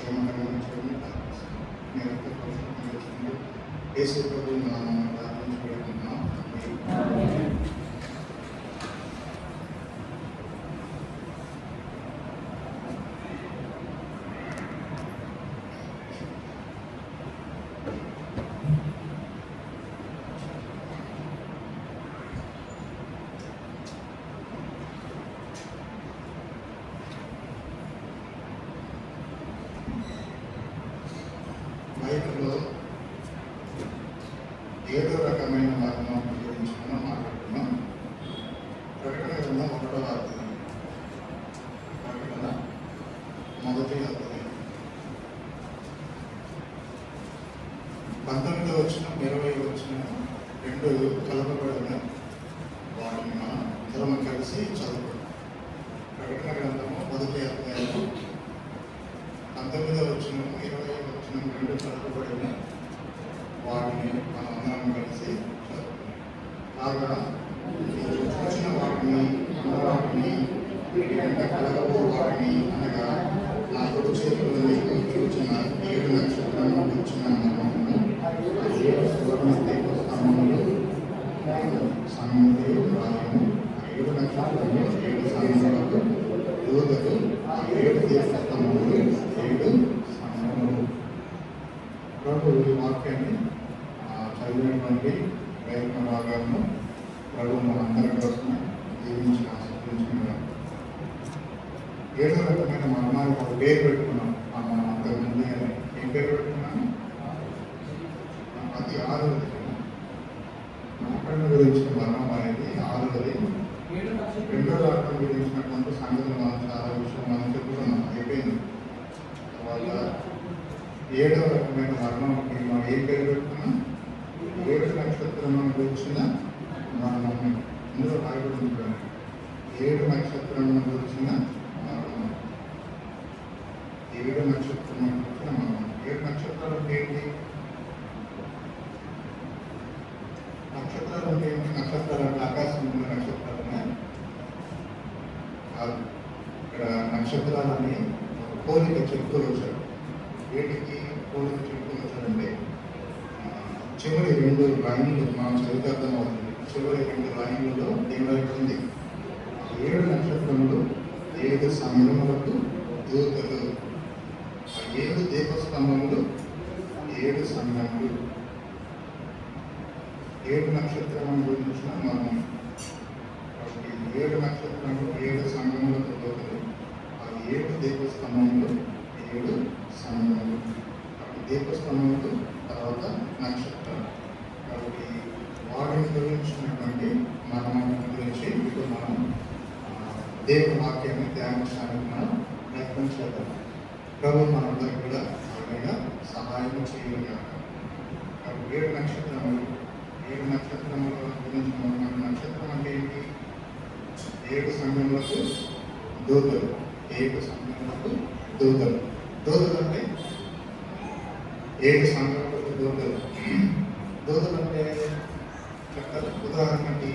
క్షేమకరమైన నిరంతర పరిశుభ్రంగా యేసు ప్రభువు నామమున ప్రార్థించి వేడుకుంటున్నాం. బైబిల్లో 7వ రకమైన మరణం గురించి మనం మాట్లాడుతున్నాం. ప్రకటన గ్రంథం 1వ అధ్యాయం, ప్రకటన 1వ అధ్యాయం 19వ వచనం 20వ వచనం రెండు కలపబడిన వాటిని మనం ఇద్దరం కలిసి చదువుకుంటాం. ప్రకటన గ్రంథము 1వ అధ్యాయం 19వ వచనం 20వ వచనం రెండు కలపబడిన వాటిని మనం అందరం కలిసి చదువుకుంటాం. కాగా చూసిన వాటిని వాటిని వెంట కలగబో వాటిని అనగా నా కొడు చేతులని చూచిన 7 నక్షత్రాలను వచ్చిన మర్మమును 7 సువర్ణ దీపస్తంభములు సంగములు రాయము 7 నక్షత్రములు 7 సంగములకు దూతలు 7 దీపస్తంభములు 7 సంగములు. ప్రభు ఈ వాక్యాన్ని చదివినటువంటి ప్రయత్న భాగాలను ప్రభు మనందరి కోసం జీవించి ఆస్వాదించిన 7వ రకమైన మర్మానికి ఒక పేరు పెట్టుకున్నాం. మనం అంతకుముందు ఏం పేరు పెట్టుకున్నాము? అది 6వది. మరణం గురించిన మరణం అనేది 6వది. 2వ రకం గురించినటువంటి సంగతులు మనం చాలా విషయం మనం చెప్పుకున్నాం, అయిపోయింది. తర్వాత 7వ రకమైన మరణంకి మనం ఏం పేరు పెట్టుకున్నాం? 7 నక్షత్రం గురించిన మరణం. ఇందులో రాయబడి ఉంటుంది 7 నక్షత్రం గురించిన మరణం. 7 నక్షత్రం గురించిన మరణం. 7 నక్షత్రాలు అంటే ఏంటి? నక్షత్రాలు అంటే ఏంటి? నక్షత్రాలు అంటే ఆకాశం ఉన్న నక్షత్రాలు ఉన్నాయి కాదు. ఇక్కడ నక్షత్రాలని పోలిక చెప్తూ వచ్చారు. వీటికి పోలిక చెప్తూ వచ్చారంటే చివరి 2 లైన్లు మనం చదివితే అర్థమవుతుంది. చివరి 2 లైన్లలో ఏమైపోతుంది? 7 నక్షత్రములు 7 సంగములకు దూతలు, 7 దీపస్తంభములు 7 సంగములు. 7 నక్షత్రముల గురించిన మనం 7 నక్షత్రములు 7 సంగములకు దూతలు, 7 దీపస్తంభములు 7 సంగములు. దీపస్తంభములు తర్వాత నక్షత్రాలు. కాబట్టి వాటిని గురించినటువంటి మరణం గురించి ఇప్పుడు మనం దేవుని వాక్యాన్ని ధ్యానించడానికి మనం ప్రయత్నం చేద్దాం. ప్రభు మనందరికీ కూడా అలాగా సహాయం చేయగలిగాం. కాబట్టి 7 నక్షత్రములు 7 నక్షత్రముల గురించి మనం నక్షత్రం అంటే ఏంటి? 7 సంఘములకు దూతలు. 7 సంఘములకు దూతలు. దూతలు అంటే 7 సంఘములకు దూతలు. దూతలు అంటే చెప్తారు. ఉదాహరణకి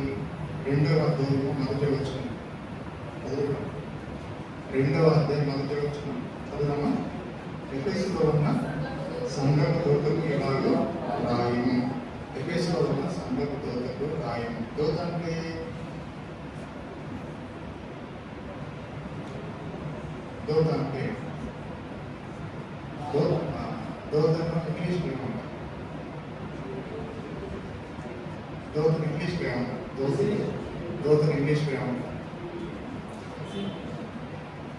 2వ అధ్యాయం 1వ వచనం. 2వ అధ్యాయం 1వ వచనం చదువుదామా? ఎఫెసులో ఉన్న సంఘపు దూతకు ఇలాగ రాయము. ఎఫెసులో ఉన్న సంఘపు దూతకు రాయము. దూత అంటే దూత అంటే దూతను ఇంగ్లీష్ ఏమంటారు? దూతను ఇంగ్లీష్ ఏమంటారు? దూతను ఇంగ్లీష్ ఏమంటారు?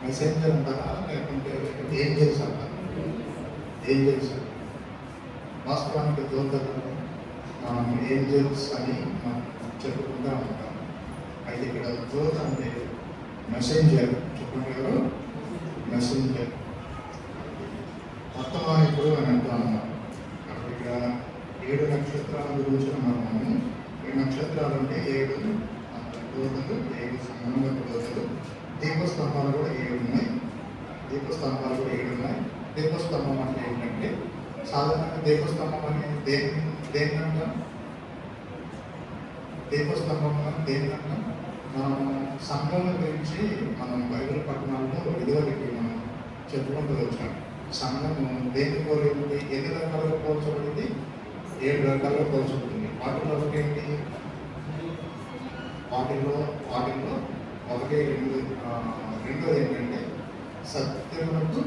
మెసెంజర్ అంటారా లేకుంటే ఏంజల్స్ అంటారా? ఏంజల్స్. వాస్తవానికి దూతలు మనం ఏంజల్స్ అని మనం చెప్పుకుంటూ ఉంటాం. అయితే ఇక్కడ దూత అంటే మెసెంజర్. చెప్పండి ఎవరు? మెసెంజర్. వర్తమానికుడు అని అంటూ అన్నారు. కాబట్టి ఇక్కడ 7 నక్షత్రాల గురించి మనము 7 నక్షత్రాలు అంటే 7 దూతలు, 7 సంగములకు దూతలు. దీపస్తంభాలు కూడా 7 ఉన్నాయి. దీపస్తంభాలు కూడా 7 ఉన్నాయి. దీపస్తంభం అంటే ఏంటంటే సాధారణంగా దీపస్తంభం అనేది దేనికంటాం? దీపస్తంభం దేనికంటాం? మనం సంఘం గురించి మనం బైబిల్ పట్టణాల్లో ఇదివరకు మనం చెప్పుకుంటూ వచ్చాం. సంఘము దేని పోలింది? ఎన్ని రకాలుగా పోల్చబడింది? 7 రకాలుగా పోల్చబడింది. వాటిలో ఒకటి ఏంటి? వాటిల్లో ఒకటి రెండోది ఏంటంటే సత్యమునకు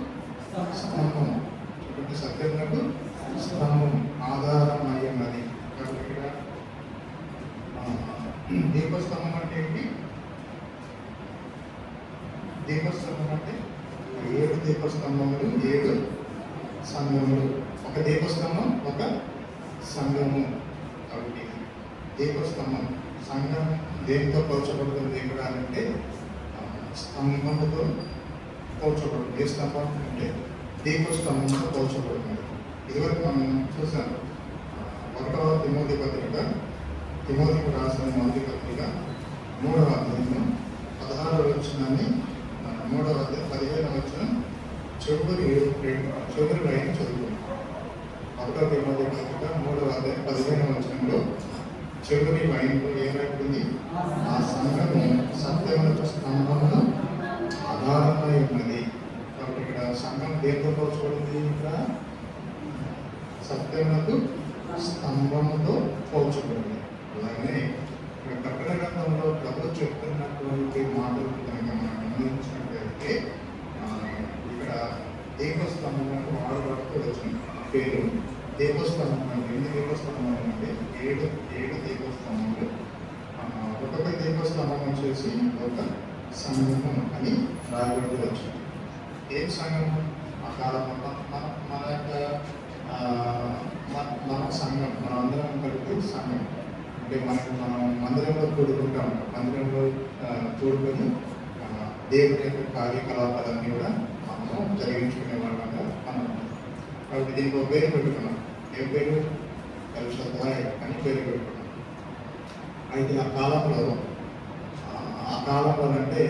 స్తంభం. చూడండి, సత్యమునకు స్తంభం ఆధారమయ్యన్నది. కాబట్టి ఇక్కడ దీపస్తంభం అంటే ఏంటి? దీపస్తంభం అంటే 7 దీపస్తంభములు, 7 సంఘములు. ఒక దీపస్తంభం, ఒక సంఘము. కాబట్టి దీపస్తంభం సంఘం దేనితో పోల్చబడుతుంది ఇక్కడ అంటే స్తంభముతో పోల్చబడుతుంది. ఏ స్తంభం అంటే దీపస్తంభంతో పోల్చబడుతుంది. ఇదివరకు మనం చూసాం 1వ తిమోతి పత్రిక, తిమోతికి రాసిన మొదటి పత్రిక 3వ అధ్యాయం 16వ వచనాన్ని 3వ అధ్యాయం 15వ వచనం చివరి లైన్ చదువుకుంటాం. 1వ తిమోతి పత్రిక 3వ అధ్యాయం 15వ వచనంలో చివరి లైన్లో ఏమైపోయింది? ఆ సంఘము సత్యమునకు స్తంభమును ఆధారమై ఉన్నది. కాబట్టి ఇక్కడ సంఘం దేంతో పోల్చబడింది? ఇక్కడ సత్యమునకు స్తంభముతో పోల్చబడింది. అలాగే ఇక్కడ ప్రకటన గ్రంథంలో ప్రభు చెప్తున్నటువంటి మాటలు కనుక మనం గమనించినట్లయితే ఇక్కడ దీపస్తంభములకు వాడబడుతూ వచ్చిన పేరు దీపస్తంభం. ఎన్ని దీపస్తంభాలు అంటే 7 దీపస్తంభములు. ఒక్కొక్క దీపస్తంభం వచ్చేసి ఒక సంఘము అని రాయబడుతూ వచ్చింది. ఏం సంఘము? ఆ కాలంలో మన యొక్క మన సంఘం, మన అందరం కలిపి సంఘం అంటే మనం మందిరంలో కూడుకుంటాం. మందిరంలో కూడుకొని దేవుని యొక్క కార్యకలాపాలన్నీ కూడా మనం జరిగించుకునే వాళ్ళంగా మనం. కాబట్టి దీనికి ఒక పేరు పెట్టుకున్నాం. ఏం పేరు? ఎల్షదాయ్ అని పేరు పెట్టుకున్నాం. అయితే ఆ కాలంలో అంటే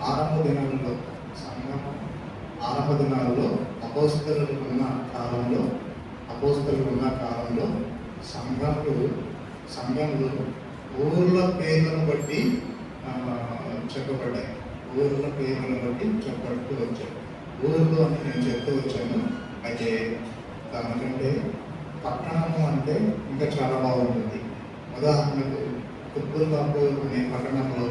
ఆరంభ దినాలలో సంఘం ఆరంభ దినాలలో అపోస్తలులు ఉన్న కాలంలో సంఘంలో ఊర్ల పేర్లను బట్టి చెప్పబడ్డాయి. ఊర్ల పేర్లను బట్టి చెప్పబడుతూ వచ్చాయి. ఊర్లు అని నేను చెప్తూ వచ్చాను. అయితే దానికంటే పట్టణము అంటే ఇంకా చాలా బాగుంటుంది. ఉదాహరణకు కుత్బుల్లాపూర్ అనే పట్టణంలో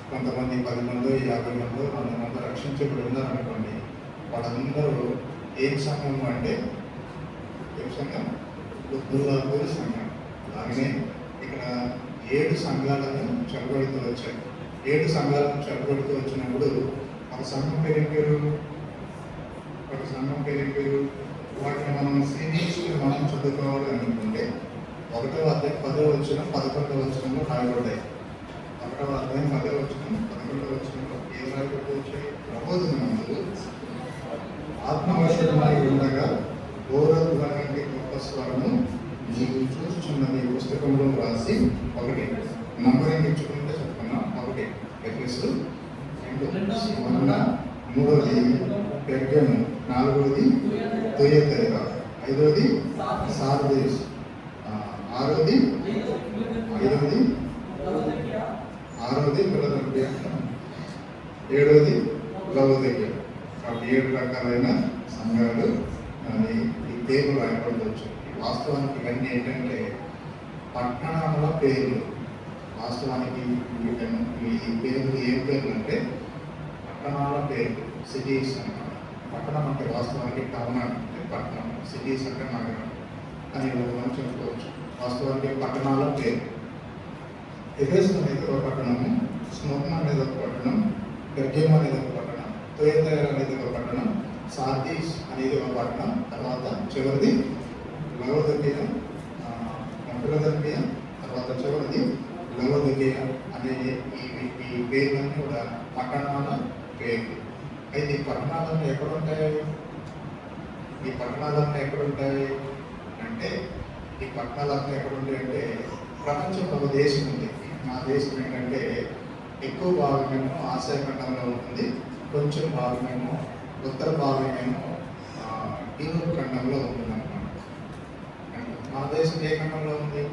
కొంతమంది 10 మంది 50 మంది 100 మంది రక్షించబడి ఉన్నారనుకోండి. వాళ్ళందరూ ఏం సంఘం అంటే ఏం సంఘం? కుత్బుల్లాపూర్ సంఘం. అలాగనే ఇక్కడ 7 సంఘాలను చెరబడుతూ వచ్చాయి. 7 సంఘాలను చెరబడుతూ వచ్చినప్పుడు ఒక సంఘం పేరు వాటిని మనం సీనియర్స్కి మనం చదువుకోవాలి అనుకుంటే 1వ అధ్యాయం 10వ వచనం 11వ వచనంలో రాయబడ్డాయి. 1వ అధ్యాయం 10వ వచనం 11వ వచనంలో ఏం రాయబడుతూ వచ్చాయి? ప్రబోధనములు ఆత్మవశమై ఉండగా ఘోరత్వానికి గొప్ప స్వరము నీవు చూస్తున్నది పుస్తకంలో రాసి 1 నంబరింగ్ ఇచ్చుకుంటే చెప్పుకున్నాం. 1 ఎఫెసు 2 3వది పెర్గము 4వది తుయతైరా 5వది సార్దేస్ 6వది ఫిలదెల్ఫియా 7వది లవోదికియా. కాబట్టి 7 రకాలైన సంఘాలు ఈ పేర్లు రాయబడవచ్చు. వాస్తవానికి ఇవన్నీ ఏంటంటే పట్టణాల పేర్లు. వాస్తవానికి ఈ పేర్లు ఏం పేర్లు అంటే పట్టణాల పేర్లు, సిటీస్ అన్నమాట. పట్టణం అంటే వాస్తవానికి టౌన్ అంటే పట్టణం, సిటీస్ అంటే నగరం అని మనం చెప్పుకోవచ్చు. వాస్తవానికి పట్టణాల పేరు. ఎఫెసు అనేది ఒక పట్టణము, స్మోర్ణ అనేది ఒక పట్టణం, పెర్గము అనేది ఒక పట్టణం, తుయతైరా అనేది ఒక పట్టణం, సార్దీస్ అనేది ఒక పట్టణం, తర్వాత చివరిది లవోదికియా, తర్వాత చివరిది లవోదికియా అనే ఈ పేర్లన్నీ కూడా పట్టణాల పేర్లు. అయితే ఈ పట్టణాలన్నీ ఎక్కడుంటాయి అంటే ప్రపంచంలో ఒక దేశం ఉంది. ఆ దేశం ఏంటంటే ఎక్కువ భాగమేమో ఆసియా ఖండంలో ఉంటుంది, కొంచెం భాగమేమో ఉత్తర భాగమేమో యూరోప్ ఖండంలో ఉంటుంది అన్నమాట. మన దేశం ఏ ఖండంలో ఉంది?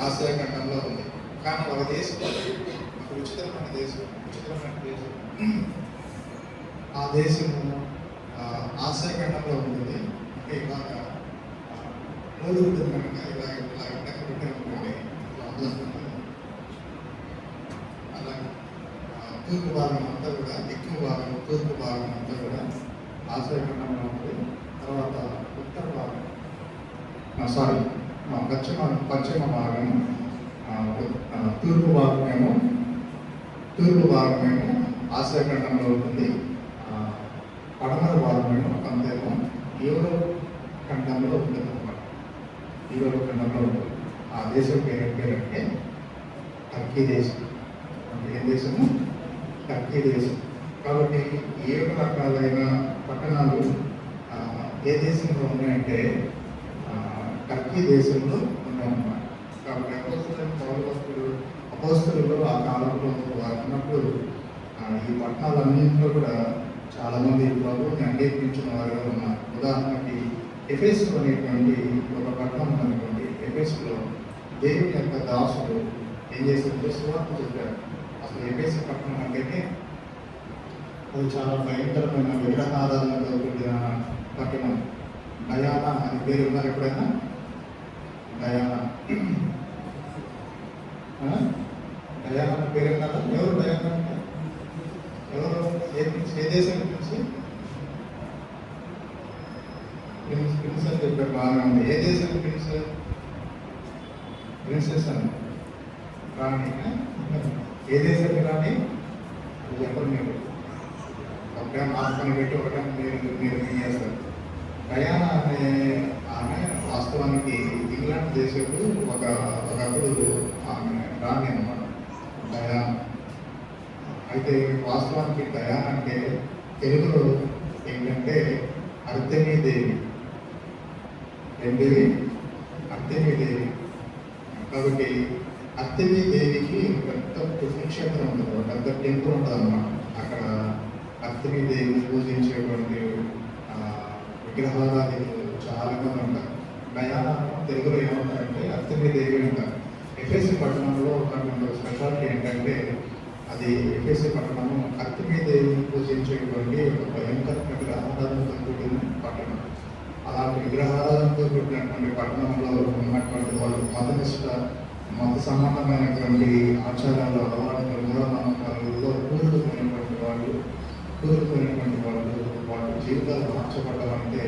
ఆసియా ఖండంలో ఉంది. కానీ ఒక ఉచితమైన దేశం. ఆ దేశము ఆసియా ఖండంలో ఉంటుంది. అంటే ఇలాగ మూడు ఉంటుంది కనుక ఇలా ఇలా పెట్టే ఉంటుంది. అలాగే తూర్పు భాగం అంతా కూడా, ఎక్కువ భాగం తూర్పు భాగం అంతా కూడా ఆసియా ఖండంలో ఉంటుంది. తర్వాత ఉత్తర భాగం పశ్చిమ భాగం తూర్పు భాగమేమో ఆసియా ఖండంలో ఉంటుంది. పడమర భాగమేమో కొంతేమో యూరోప్ ఖండంలో ఉంటుంది అన్నమాట. యూరోప్ ఖండంలో ఉంటుంది. ఆ దేశం పేరంటే టర్కీ దేశం. ఏ దేశము? టర్కీ దేశం. కాబట్టి 7 రకాలైన పట్టణాలు ఏ దేశంలో ఉన్నాయంటే టర్కీ దేశంలో ఉన్నాయన్నమాట. కాబట్టి అపోస్తలులు ఆ కాలంలో వారు ఉన్నప్పుడు ఈ పట్టణాలన్నింటిలో కూడా చాలామంది ప్రభువుని అంగీకరించిన వారుగా ఉన్నారు. ఉదాహరణకి ఎఫెసు అనేటువంటి ఒక పట్టణం ఉందనుకోండి. ఎఫెసులో దేవుని యొక్క దాసుడు ఏం చేశారంటే సువార్త చెప్పారు. అసలు ఎఫెసు పట్టణం అంటే అది చాలా భయంకరమైన విగ్రహారాధనతో కూడిన పట్టణం. డయానా అని పేరు ఉన్నారు ఎప్పుడైనా? డయానా డయానా పేరు ఉన్నారా? ఎవరు డయానా అంటే? ఎవరు? ఏ దేశం గురించి? ప్రిన్స్ అని చెప్పారు. బాగా ఉంది. ఏ దేశం ప్రిన్స్? ప్రిన్సెస్ అని రాణి. ఏ దేశం రాణి? చెప్పరు మీరు. ఒక మార్పుని పెట్టి ఒకటే మీరు చేస్తారు. డయానా అనే ఆమె వాస్తవానికి ఇంగ్లాండ్ దేశపు ఒకప్పుడు ఆమె రాణి అన్నమాట, డయానా. అయితే వాస్తవానికి డయానా అంటే తెలుగులో ఏంటంటే అర్తెమీదేవి. ఏంటిది? అర్తెమీదేవి. కాబట్టి అర్తెమీదేవికి పెద్ద పుణ్యక్షేత్రం ఉంటుంది, ఒక పెద్ద టెంపుల్ ఉంటుంది అన్నమాట. అక్కడ అర్తెమీదేవిని పూజించేటువంటి విగ్రహారాధికులు చాలా మంది ఉంటారు. డయానా తెలుగులో ఏమంటారంటే అర్తెమీదేవి అంటారు. ఎఫెసు పట్టణంలో ఉన్నటువంటి స్పెషాలిటీ ఏంటంటే అది ఎఫెసు పట్టణము అర్తెమీదేవిని పూజించేటువంటి ఒక భయంకరమైన విగ్రహారాధనతో కూడిన పట్టణం. అలాంటి విగ్రహారాధనతో కూడినటువంటి పట్టణంలో ఉన్నటువంటి వాళ్ళు మత సంబంధమైనటువంటి ఆచారాలు, అలవాట్లు, మూఢనమ్మకాలలో కూరుకునేటువంటి వాళ్ళు వాళ్ళ జీవితాలు మార్చబడ్డామంటే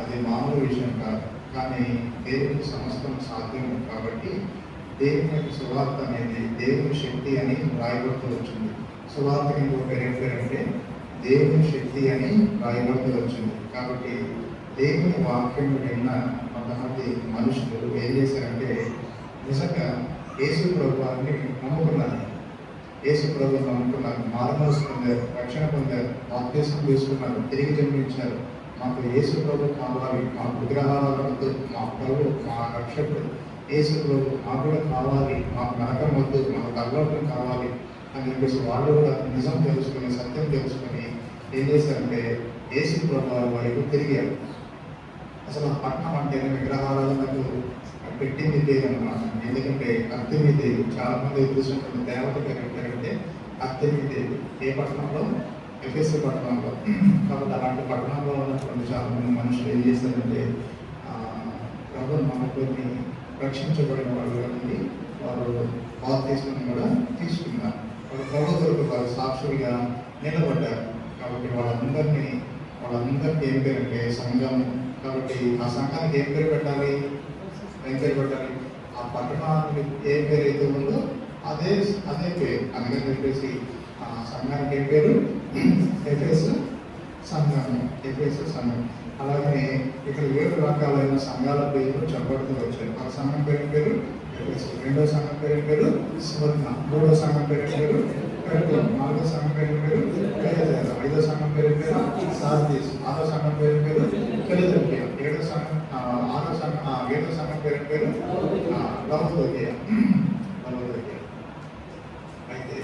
అది మామూలు విషయం కాదు. కానీ దేవునికి సమస్తం సాధ్యం. కాబట్టి దేవుని యొక్క సువార్త అనేది దేవుని శక్తి అని రాయబడుతూ వచ్చింది. సువార్తకి ఇంకో పేరు ఏం పేరంటే దేవుని శక్తి అని రాయబడుతూ వచ్చింది. కాబట్టి దేవుని వాక్యం విన్న కొంతమంది మనుషులు ఏం చేశారంటే నిజంగా యేసు ప్రభువాన్ని నమ్ముకున్నారు. యేసు ప్రభువుని నమ్ముకున్నారు, మారుమనసు పొందారు, రక్షణ పొందారు, బాప్తిస్మం తీసుకున్నారు, తిరిగి జన్మించారు. మాకు యేసు ప్రభు కావాలి, మా విగ్రహాలతో మా ప్రభు, మా రక్షకుడు యేసు ప్రభు మాకు కూడా కావాలి, మాకు నరకం వద్దు, మాకు తగ్గడం కావాలి అని చెప్పేసి వాళ్ళు కూడా నిజం తెలుసుకొని, సత్యం తెలుసుకొని ఏం చేశారంటే యేసు ప్రభు వైపు తిరిగారు. అసలు ఆ పట్టణం అంటేనే విగ్రహారాధనకు పెట్టింది పేరు అన్నమాట. ఎందుకంటే అర్తెమీదేవి, చాలా మంది చూసినటువంటి దేవత పేరు ఏంటంటే అర్తెమీదేవి. ఏ పట్టణంలో? ఎఫెసు పట్టణంలో. కాబట్టి అలాంటి పట్టణంలో ఉన్నటువంటి చాలా మంది మనుషులు ఏం చేశారంటే ప్రభు నమ్మకాన్ని రక్షించబడిన వాళ్ళు నుండి వారు బాప్తిస్మం కూడా తీసుకున్నారు. వాళ్ళు ప్రభు కొరకు వారు సాక్షులుగా నిలబడ్డారు. కాబట్టి వాళ్ళందరికీ ఏం పేరు అంటే సంఘం. కాబట్టి ఆ సంఘానికి ఏం పేరు పెట్టాలి? ఏం పేరు పెట్టాలి? ఆ పట్టణానికి ఏ పేరు అయితే ఉందో అదే పేరు. అందుకని చెప్పేసి ఆ సంఘానికి ఏం పేరు? ఎఫెసు సంఘం. ఎఫెసు సంఘం. అలాగే ఇక్కడ 7 రకాలైన సంఘాల పేర్లు చెప్పబడుతూ వచ్చాయి. ఒక సంఘం పేరు ఎఫెసు, రెండో సంఘం పేరు స్మరణ, మూడో సంఘం పేరు పెర్గము, నాలుగో సంఘం పేరు ఫిలదెల్ఫియా, ఐదో సంఘం పేరు సార్దీస్, ఆరో సంఘం పేరు ఫిలదెల్ఫియా, ఏడో సంఘం పేరు లవోదికయ. అయితే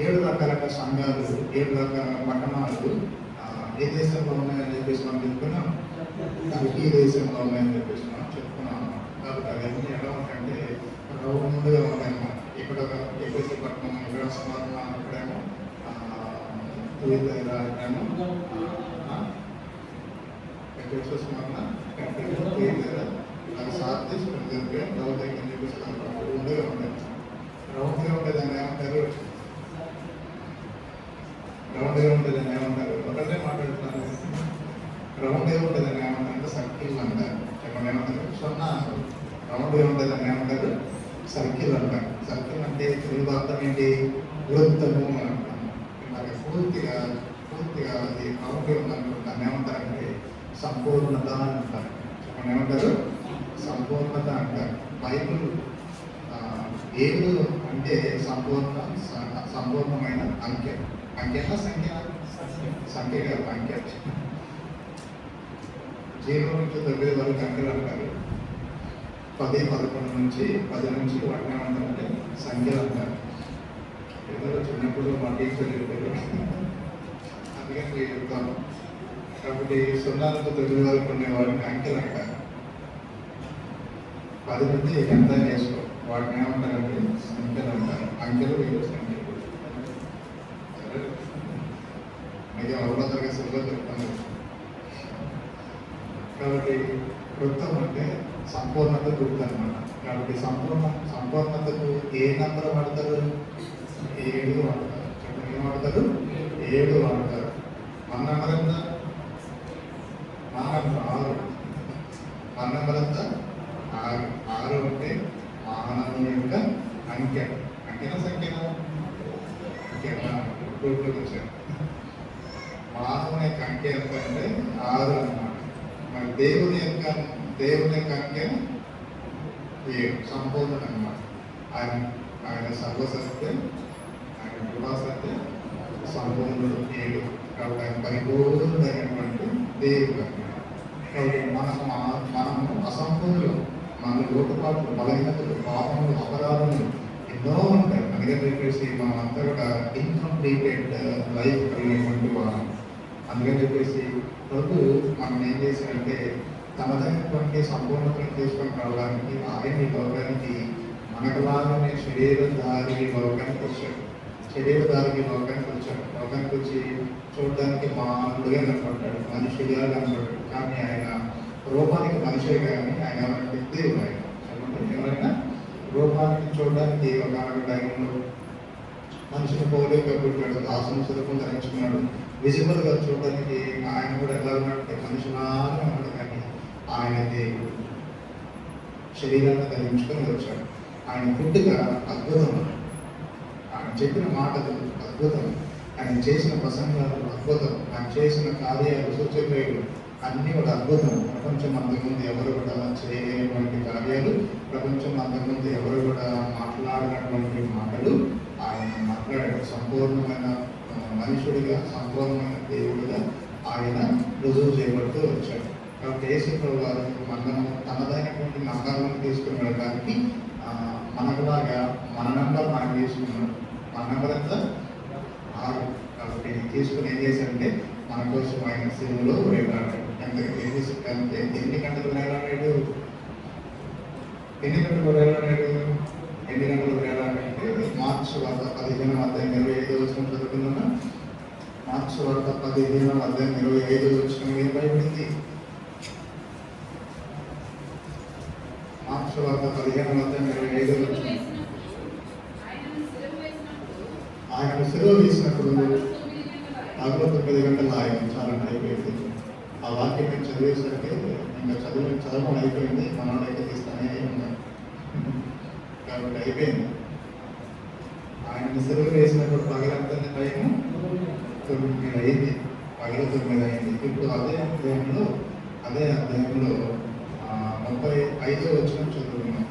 7 రకాల సంఘాలు, 7 రకాల పట్టణాలు ఏ దేశంలో ఉన్నాయని చెప్పేసి మనం చెప్పుకున్నాం. టర్కీ దేశంలో ఉన్నాయని చెప్పేసి మనం చెప్పుకున్నాం. కాబట్టి అవన్నీ ఎలా ఉంటాయంటే రౌండ్గా ఉంటాయన్నమాట. ఇక్కడ ఎఫెసు పట్టణం, ఇక్కడ స్మరణ అక్కడేమో స్మరణ నాకు సాధ్య జరిపే దౌర్దైక్యం చూపిస్తాను ఉండేగా ఉండేది రౌండ్గా ఉండేదాన్ని ఏమంటారు రౌండ్గా ఉండేదాన్ని ఏమంటారు ఒకటే మాట్లాడుతున్నాను రౌండ్గా ఉండేదాన్ని ఏమంటారు అంటే సర్కిల్ అంటారు చెప్పండి ఏమంటారు సున్నా రౌండ్గా ఉండేదాన్ని ఏమంటారు సర్కిల్ అంటారు సర్కిల్ అంటే తెలుగు అర్థం ఏంటి వృత్తము అని అంటారు మరి పూర్తిగా అది రౌండ్గా ఉందనుకుంటారు దాన్ని ఏమంటారంటే సంపూర్ణత అని అంటారు చెప్పండి ఏమంటారు సంపూర్ణత అంటారు బైబిల్ 7 అంటే సంపూర్ణమైన అంకె అంకెనా సంఖ్య కాదు అంకె 0 నుంచి 9 వరకు అంకెలు అంటారు 10, 11 నుంచి 10 నుంచి వాటిని ఏమంటారంటే సంఖ్యలు అంటారు ఏదో చిన్నప్పుడు మా టీచర్ చెప్పారు అందుకని చెప్తాను కాబట్టి 0 నుంచి 9 వరకు ఉండే వాటిని అంకెలు అంటారు 10 నుండి ఎంత వేసుకో వాటిని ఏమంటారంటే సంఖ్యలు అంటారు అంకెలు వేరు సంఖ్యలు అయితే అవతరగా సెలవు చెప్తాను కాబట్టి వృత్తం అంటే సంపూర్ణత వృత్తి అనమాట కాబట్టి సంపూర్ణతకు ఏ నంబర్ వాడతారు 7 వాడతారు చెప్పండి ఏం వాడతారు 7 వాడతారు మన నెంబర్ ఎంత మన నెంబర్ ఎంత 6 అంటే మానవుని యొక్క అంకె అంకెన సంఖ్యన వచ్చారు మానవుని యొక్క అంకె ఎంత అంటే 6 అన్నమాట మరి దేవుని యొక్క అంకె 7 సంపూర్ణత అన్నమాట ఆయన సర్వసత్యం ఆయన కృపాసత్యం సంపూర్ణుడు 7 కాబట్టి ఆయన పరిపూర్ణమైనటువంటి దేవుడు కాబట్టి మనము అసంపూర్ణులు మన లోటుపాట్లు బలహీనతలు పాపములు అపరాధములు ఎన్నో ఉంటాయి అందుకని చెప్పేసి మనమంతా కూడా ఇన్కంప్లీటెడ్ లైఫ్ కలిగినటువంటి వారం అందుకని చెప్పేసి ప్రభు మనం ఏం చేశారంటే తనదైనటువంటి సంపూర్ణతను తీసుకొని రావడానికి ఆయన ఈ లోకానికి మనకులాగానే శరీరధారి లోకానికి వచ్చాడు లోకానికి వచ్చి చూడడానికి మామూలుగా కనపడ్డాడు మనిషిగా కనపడ్డాడు కానీ ఆయన రూపానికి మనిషే కానీ ఆయన దేవుడు ఆయన ఎవరైనా రూపానికి చూడడానికి ఒక టైంలో మనిషిని పోలేక పుట్టాడు దాసును సులభం ధరించుకున్నాడు విజిబుల్గా చూడడానికి ఆయన కూడా ఎలా ఉన్నాడంటే మనిషిలాగా ఉన్నాడు కానీ ఆయన దేవుడు శరీరాన్ని ధరించుకొని వచ్చాడు ఆయన పుట్టుక అద్భుతం ఆయన చెప్పిన మాటలు అద్భుతం ఆయన చేసిన ప్రసంగాలు అద్భుతం ఆయన చేసిన కార్యాలు సూచక్రియలు అన్నీ కూడా అద్భుతం ప్రపంచం అంతకుముందు ఎవరు కూడా చేయలేనటువంటి కార్యాలు ప్రపంచం అంతకుముందు ఎవరు కూడా మాట్లాడినటువంటి మాటలు ఆయన మాట్లాడాడు సంపూర్ణమైన మనుషుడిగా సంపూర్ణమైన దేవుడిగా ఆయన రుజువు చేయబడుతూ వచ్చాడు కాబట్టి యేసుప్రభు వారు మనము తనదైనటువంటి నంబర్లను తీసుకుని వెళ్ళడానికి మనకులాగా మన నెంబర్ మనం తీసుకున్నాడు మన నెంబర్ ఎంత 6 కాబట్టి తీసుకుని ఏం చేశాడంటే మన కోసం ఆయన సిలువలో వేలాడాడు ఎన్ని గంటలు వేలాడాడు వేలాడంటే మార్చి వార్త 15:25 చదువుకున్నా మార్చి వార్త 15:25 ఏం భయపడింది మార్చి వార్త 15:25 ఆయన సిలువ వేసినప్పుడు పగలు 9 గంటలు ఆయన చాలా అయిపోయింది ఆ వాక్యం మేము చదివేసరికి ఇంకా చదవడం అయిపోయింది మనోడైతే తీస్తానే ఉన్నాం కాబట్టి అయిపోయింది ఆయన సిలువ వేసినప్పుడు పగలంతా టైము 9 అయింది పగలు 9 అయింది ఇప్పుడు అదే అధ్యాయంలో 35వ వచనం చదువుకున్నాం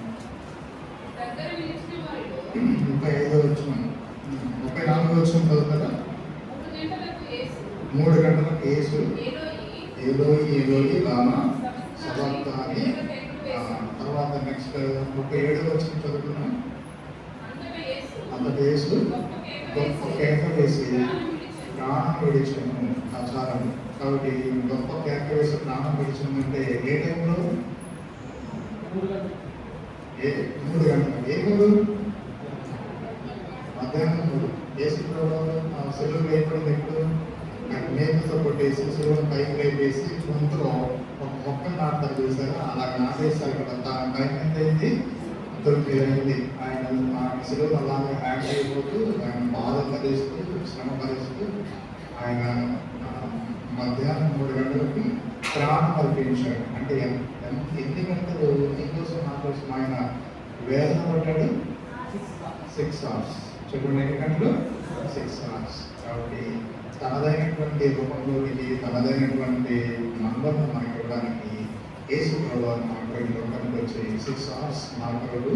35వ వచనం 34వ వచనం చదువుతారా 3 గంటలకు యేసు ఏలోయి లామా సబక్తాని తర్వాత నెక్స్ట్ 37వ వచనం చదువుకున్నాం అంతటి యేసు గొప్ప కేక వేసి ప్రాణం విడిచాను ఆచారం కాబట్టి గొప్ప కేక వేసి ప్రాణం విడిచాను అంటే ఏ టైంలో 3 గంటలకు ఏ మూడు మధ్యాహ్నం 3 యేసు ప్రభు సిలువ వేయబడింది ఎప్పుడు మేకతో కొట్టేసి సిలువను పైకి లేపేసి గొంతులో ఒక మొక్కను నాటుతారు చూసారా, అలా నాటేశారు కదా. టైం ఎంత అయింది? 9 అయింది. ఆయన సిలువను అలాగే యాక్ట్ అయిపోతూ ఆయన బాధ భరిస్తూ శ్రమ భరిస్తూ ఆయన మధ్యాహ్నం 3 గంటలకి ప్రాణం అర్పించాడు. అంటే ఎన్ని గంటలు నీకోసం నా కోసం ఆయన వేదన పడ్డాడు? 6 hours. చెప్పండి, ఎన్ని గంటలు? 6 hours. కాబట్టి తనదైనటువంటి రూపంలోనికి తనదైనటువంటి నంబర్ను మనకి ఇవ్వడానికి యేసు ప్రభువారు మనకు ఈ లోకానికి వచ్చి 6 hours మన కొరకు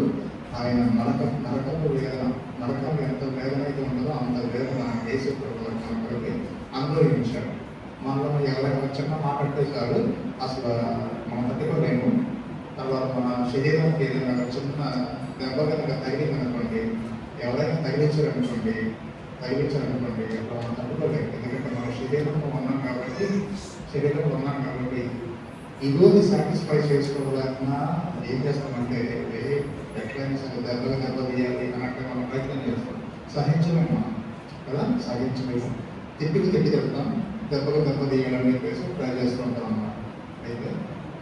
ఆయన నరకపు వేదన, నరకం ఎంత వేదన అయితే ఉంటుందో అంత వేదన యేసు ప్రభువారు మన కొరకు అనుభవించాడు. మనలో ఎవరైనా చిన్న మాట అంటే చాలు అసలు మనం తట్టుకోలేము. తర్వాత మన శరీరానికి ఏదైనా చిన్న దెబ్బ కనుక తగిలిందనుకోండి, ఎవరైనా తగిలించారనుకోండి అట్లా మనం తట్టుకోలేము. ఎందుకంటే మన శరీరంలో ఉన్నాం కాబట్టి ఈగోని సాటిస్ఫై చేసుకోవాలన్నా ఏం చేస్తామంటే ఎట్లయినా సరే దెబ్బ తీయాలి అన్నట్టు మనం ప్రయత్నం చేస్తాం. సహించలేము మనం కదా, సహించలేము. తిప్పికి తిడతాం, దెబ్బ తీయాలని చెప్పేసి ట్రై చేస్తూ ఉంటాం అన్నమాట. అయితే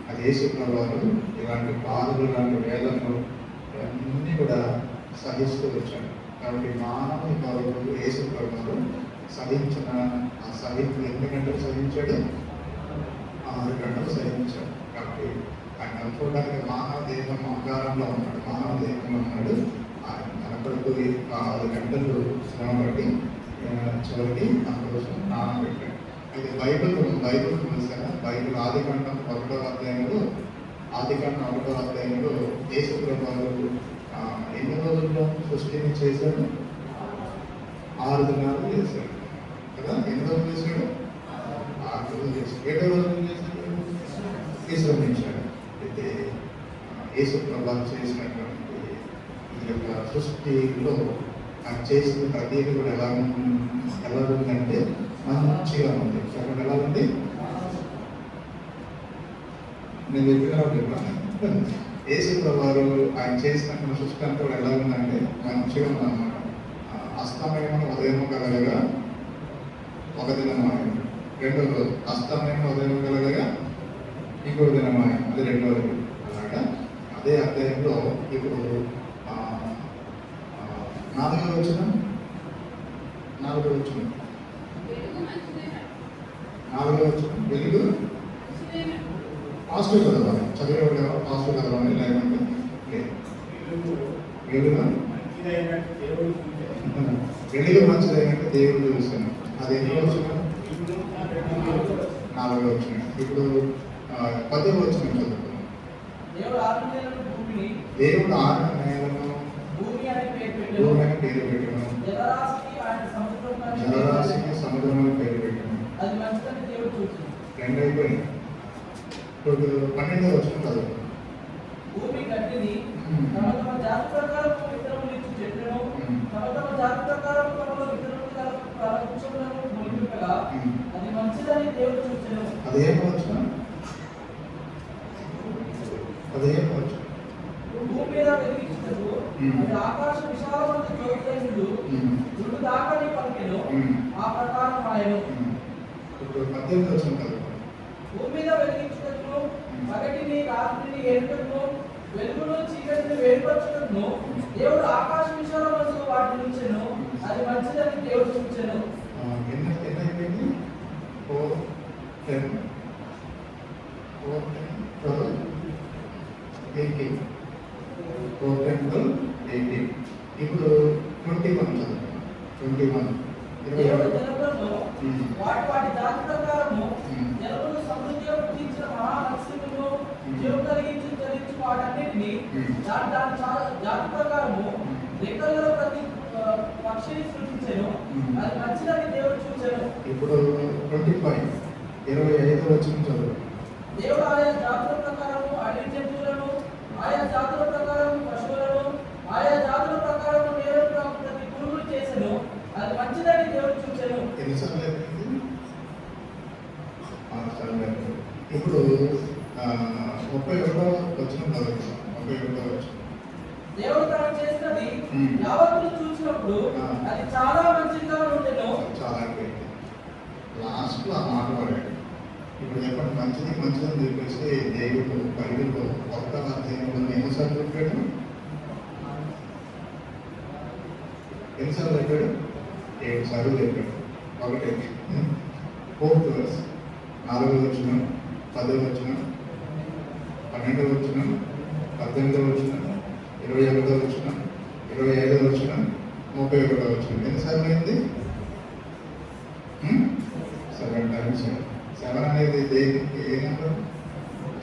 అది యేసు ప్రభువారు ఇలాంటి బాధలు, ఇలాంటి వేదనలు అన్నీ కూడా సహిస్తూ వచ్చాడు. కాబట్టి మానవుని కొరకు యేసు ప్రభువారు సహించిన ఆ సహింపు ఎన్ని గంటలు సహించాడు? 6 గంటలు సహించాడు. కాబట్టి ఆయన అనుకోవడానికి మానవ దేహం ఆకారంలో ఉన్నాడు. ఆయన తన కొరకు 6 గంటలు శ్రమ పట్టి చివరికి మన కోసం ప్రాణం పెట్టాడు. అయితే బైబిల్ చూసారా, బైబిల్ ఆదికాండం 1వ అధ్యాయంలో యేసు ప్రభువారు ఎన్ని రోజుల్లో సృష్టిని చేశాడు? 6 దినాలు చేశాడు కదా. ఎన్ని రోజులు చేశాడు? 6 రోజులు చేశాడు. 7వ రోజులు చేశాడు, విశ్రమించాడు. అయితే యేసు ప్రభువారు చేసినటువంటి ఈ యొక్క సృష్టిలో ఆయన చేసిన ప్రతిదీ కూడా ఎలా ఉందంటే మంచిగా ఉంది. చెప్పండి, ఎలా ఉంది? నేను చెప్పిన యేసు ప్రభువారు ఆయన చేసిన సృష్టి అంతా కూడా ఎలా ఉందంటే మంచిగా ఉందన్నమాట. అస్తమయమున ఉదయము కలగగా ఒక దినం ఆయన, రెండో రోజు అస్తమయమున ఉదయం కలగగా ఇంకో దినం ఆయన, అది 2వ రోజు. అలాగా అదే అధ్యాయంలో ఇప్పుడు 4వ వచనం వెలుగు పాజిటివ్ చదవాలి. చదివే పాజిటివ్ చదవాలి, లేకుంటే వెలుగు మంచిదైనట్టు దేవుడు చూశాను. అది ఎన్ని వచ్చిన? 4వ వచ్చిన. ఇప్పుడు 10వ వచ్చిన చదువుతున్నాం. దేవుడు 6 నేలను భూమి అని పేరు పెట్టాను, జలరాశికి సముద్రం అని పేరు పెట్టాను. 2 అయిపోయింది. ఇప్పుడు 12వ వచ్చిన చదువుతున్నాం. భూమి గడ్డిని తమ తమ జాతి ప్రకారం విత్తనములు ఇచ్చు చెట్లను తమ తమ జాతి ప్రకారం తమలో విత్తనములు గల వృక్షములను మొలిపింపగా అది మంచిదని దేవుడు చూచెను. భూమి మీద వెలిగించుటకు అది ఆకాశ విశాలమైన జ్యోతిర్మయుడు దుడ్డు దాకని పలికెను, ఆ ప్రకారం ఆయను. భూమి మీద వెలిగించుటకు పగటిని రాత్రిని ఏర్పడును, వెలుగును చీకటిని వేరుపరచుటకును దేవుడు ఆకాశ విశాలమందు వాటిని ఉంచెను, అది మంచిదని దేవుడు చూచెను. ఇప్పుడు 21 దేవుడు జలములను వాటి వాటి జాతి ప్రకారము జలములు సమృద్ధిగా పుట్టించిన మహానక్షత్రములను జీవం కలిగించి చలించి వాటన్నిటిని దాని జాతి ప్రకారము రెక్కలలో ప్రతి పక్షిని సృష్టించెను, అది మంచిదని దేవుడు చూచెను. ఇప్పుడు 25 వచ్చిన చదువు. దేవుడు ఆయా జాతుల ప్రకారము అడవి జంతువులను, ఆయా జాతుల ప్రకారం పశువులను, ఆయా జాతుల ప్రకారం నేలలో ప్రతి పురుగులు చేసెను, అది మంచిదని దేవుడు చూచెను. ఇప్పుడు 31వ వచనం చదువుతాం. 31వ వచనం. దేవుడు తాను చేసినది యావత్తును చూసినప్పుడు అది చాలా మంచిగా ఉండెను. చాలా గ్రేట్. లాస్ట్ లో ఆ మాట పడాడు. ఇప్పుడు చెప్పండి, మంచిది మంచిదని చెప్పేసి దేవుడు బైబిల్లో కొత్త అధ్యాయంలో ఎన్నిసార్లు చెప్పాడు? ఎన్నిసార్లు చెప్పాడు? 7 సార్లు చెప్పాడు. ఒకటి 4th verse, 4వ వచనం, 10వ వచనం, 12వ వచనం, 18వ వచనం, 21వ వచనం, 25వ వచనం, 31వ వచనం. ఎన్నిసార్లు అయింది? 7 times. 7 అనేది దేనికి ఏ నెంబర్?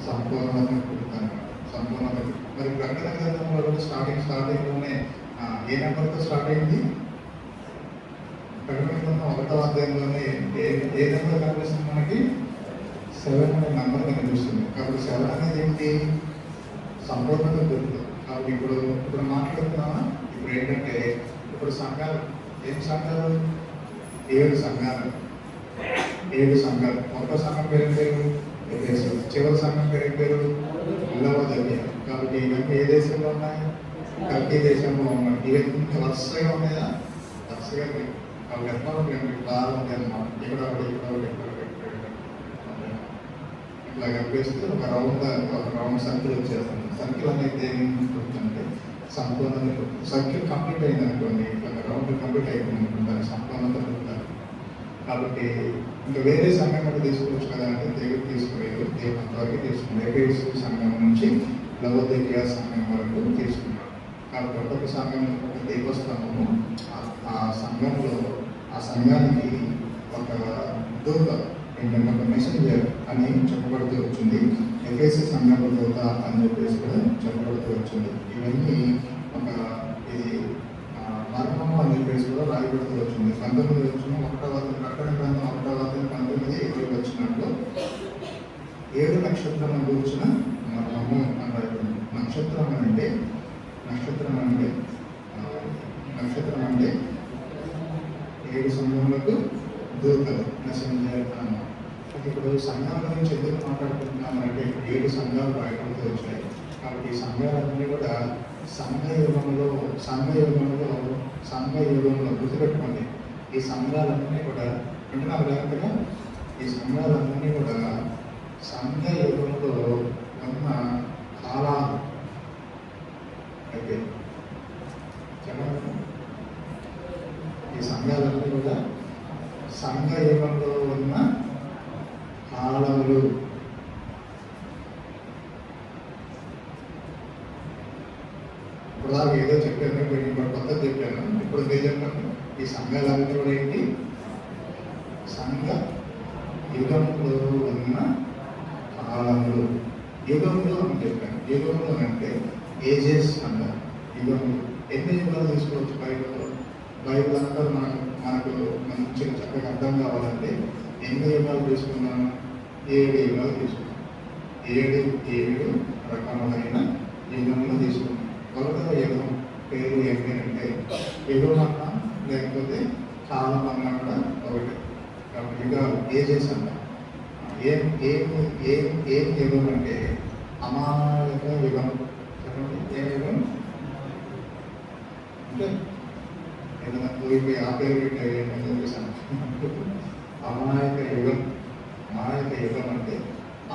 సంపూర్ణత పుడతాను, సంపూర్ణత. మరి ప్రకటన గ్రంథంలో కూడా స్టార్టింగ్లోనే ఏ నెంబర్తో స్టార్ట్ అయింది? ప్రకటన గ్రంథం 1వ అధ్యాయంలోనే ఏ నెంబర్ కనిపిస్తుంది మనకి? 7 అనే నెంబర్ కనిపిస్తుంది. కాబట్టి 7 అనేది ఏంటి? సంపూర్ణత దొరుకుతుంది. కాబట్టి ఇప్పుడు మాట్లాడుతున్నామా? ఇప్పుడు ఏంటంటే ఇప్పుడు సంఘాలు, ఏం సంఘాలు? 7 సంఘాలు. 7 సంఘాలు. మొదటి సంఘం పేరు ఎఫెసు, చివరి సంఘం పేరు లవోదికయ. కాబట్టి ఇవన్నీ ఏ దేశంలో ఉన్నాయి? టర్కీ దేశంలో ఉన్నాయి. ఇవన్నీ వరుసగా ఉన్నాయా? వరుసగా వాళ్ళు ఎక్కడ బాగా ఉంది అన్నమాట. ఇక్కడ ఇట్లా కనిపిస్తే ఒక రౌండ్ సర్కిల్ వచ్చేస్తుంది. సర్కిల్ అనేది ఏమిటంటే సంపూర్ణత. సర్కిల్ కంప్లీట్ అయింది అనుకోండి, ఇట్లా రౌండ్ కంప్లీట్ అయిపోయింది అనుకుంటారు, సంపూర్ణత పొందుతారు. కాబట్టి ఇంకా వేరే సంఘం కూడా తీసుకోవచ్చు కదా అంటే దేవుడు తీసుకోలేదు. దేవుడు అంతవరకు తీసుకున్నాడు. ఎఫెసు సంఘం నుంచి లవోదికయ సంఘం వరకు తీసుకున్నాడు. కాబట్టి ఒక్కొక్క సంఘం ఒక దీపస్తంభము. ఆ సంఘంలో ఆ సంఘానికి ఒక దూత, ఏంటంటే ఒక మెసెంజర్ అని చెప్పబడుతూ వచ్చింది. ఎఫెసు సంఘం దూత అని చెప్పేసి కూడా చెప్పబడుతూ వచ్చింది. ఇవన్నీ ఒక ఇది మర్మము అని చెప్పేసి కూడా రాయబడుతూ వచ్చింది. 19 వచ్చిన 1వ ప్రకటన గ్రంథం 1వ అధ్యాయం 19-20 వచ్చినట్లు 7 నక్షత్రం కూర్చున్న మర్మము అని రాయబడింది. నక్షత్రం అంటే 7 సంఘములకు దూతలు, మెసెంజర్ అన్నమాట. ఇప్పుడు సంఘాల గురించి ఎందుకు మాట్లాడుకుంటున్నామంటే 7 సంఘాలు రాయబడుతూ వచ్చాయి. కాబట్టి ఈ సంఘాలన్నీ కూడా సంఘ యుగంలో గుర్తుపెట్టుకోండి. ఈ సంఘాలన్నీ కూడా వింటున్నారు లేకపోతే, ఈ సంఘాలన్నీ కూడా సంఘ యుగంలో ఉన్న కాలాలు అయితే చెప్పండి. ఈ సంఘాలన్నీ కూడా సంఘ యుగంలో ఉన్న కాలములు. ఇప్పుడు దాకా ఏదో చెప్పాను, ఇప్పుడు కొత్త చెప్పాను. ఇప్పుడు ఏం చెప్పాను? ఈ సంఘాలన్నీ కూడా ఏంటి? సంఘ యుగంలో ఉన్న కాలములు. యుగంలో అని చెప్పాను. యుగంలో అంటే ఏజెస్ అన్నారు. యుగంలో ఎన్ని యుగాలు తీసుకోవచ్చు బైబిల్ అంతా మనకు మంచిగా చక్కగా అర్థం కావాలంటే ఎన్ని యుగాలు తీసుకున్నాము? 7 యుగాలు తీసుకున్నాం. 7 రకములైన యుగంలో తీసుకున్నాం. 1వ యుగం పేరు ఏంటంటే యుగం అన్నా లేకపోతే కాలం అన్నా కూడా ఒకటి. కాబట్టి యుగాలు ఏజెస్ అన్నా. ఏం యుగం అంటే అమాయక యుగం. చెప్పండి, ఏ యుగం అంటే ఏదైనా పోయిపోయి ఆ పేరు చెప్పేసాను. అమాయక యుగం. అమాయక యుగం అంటే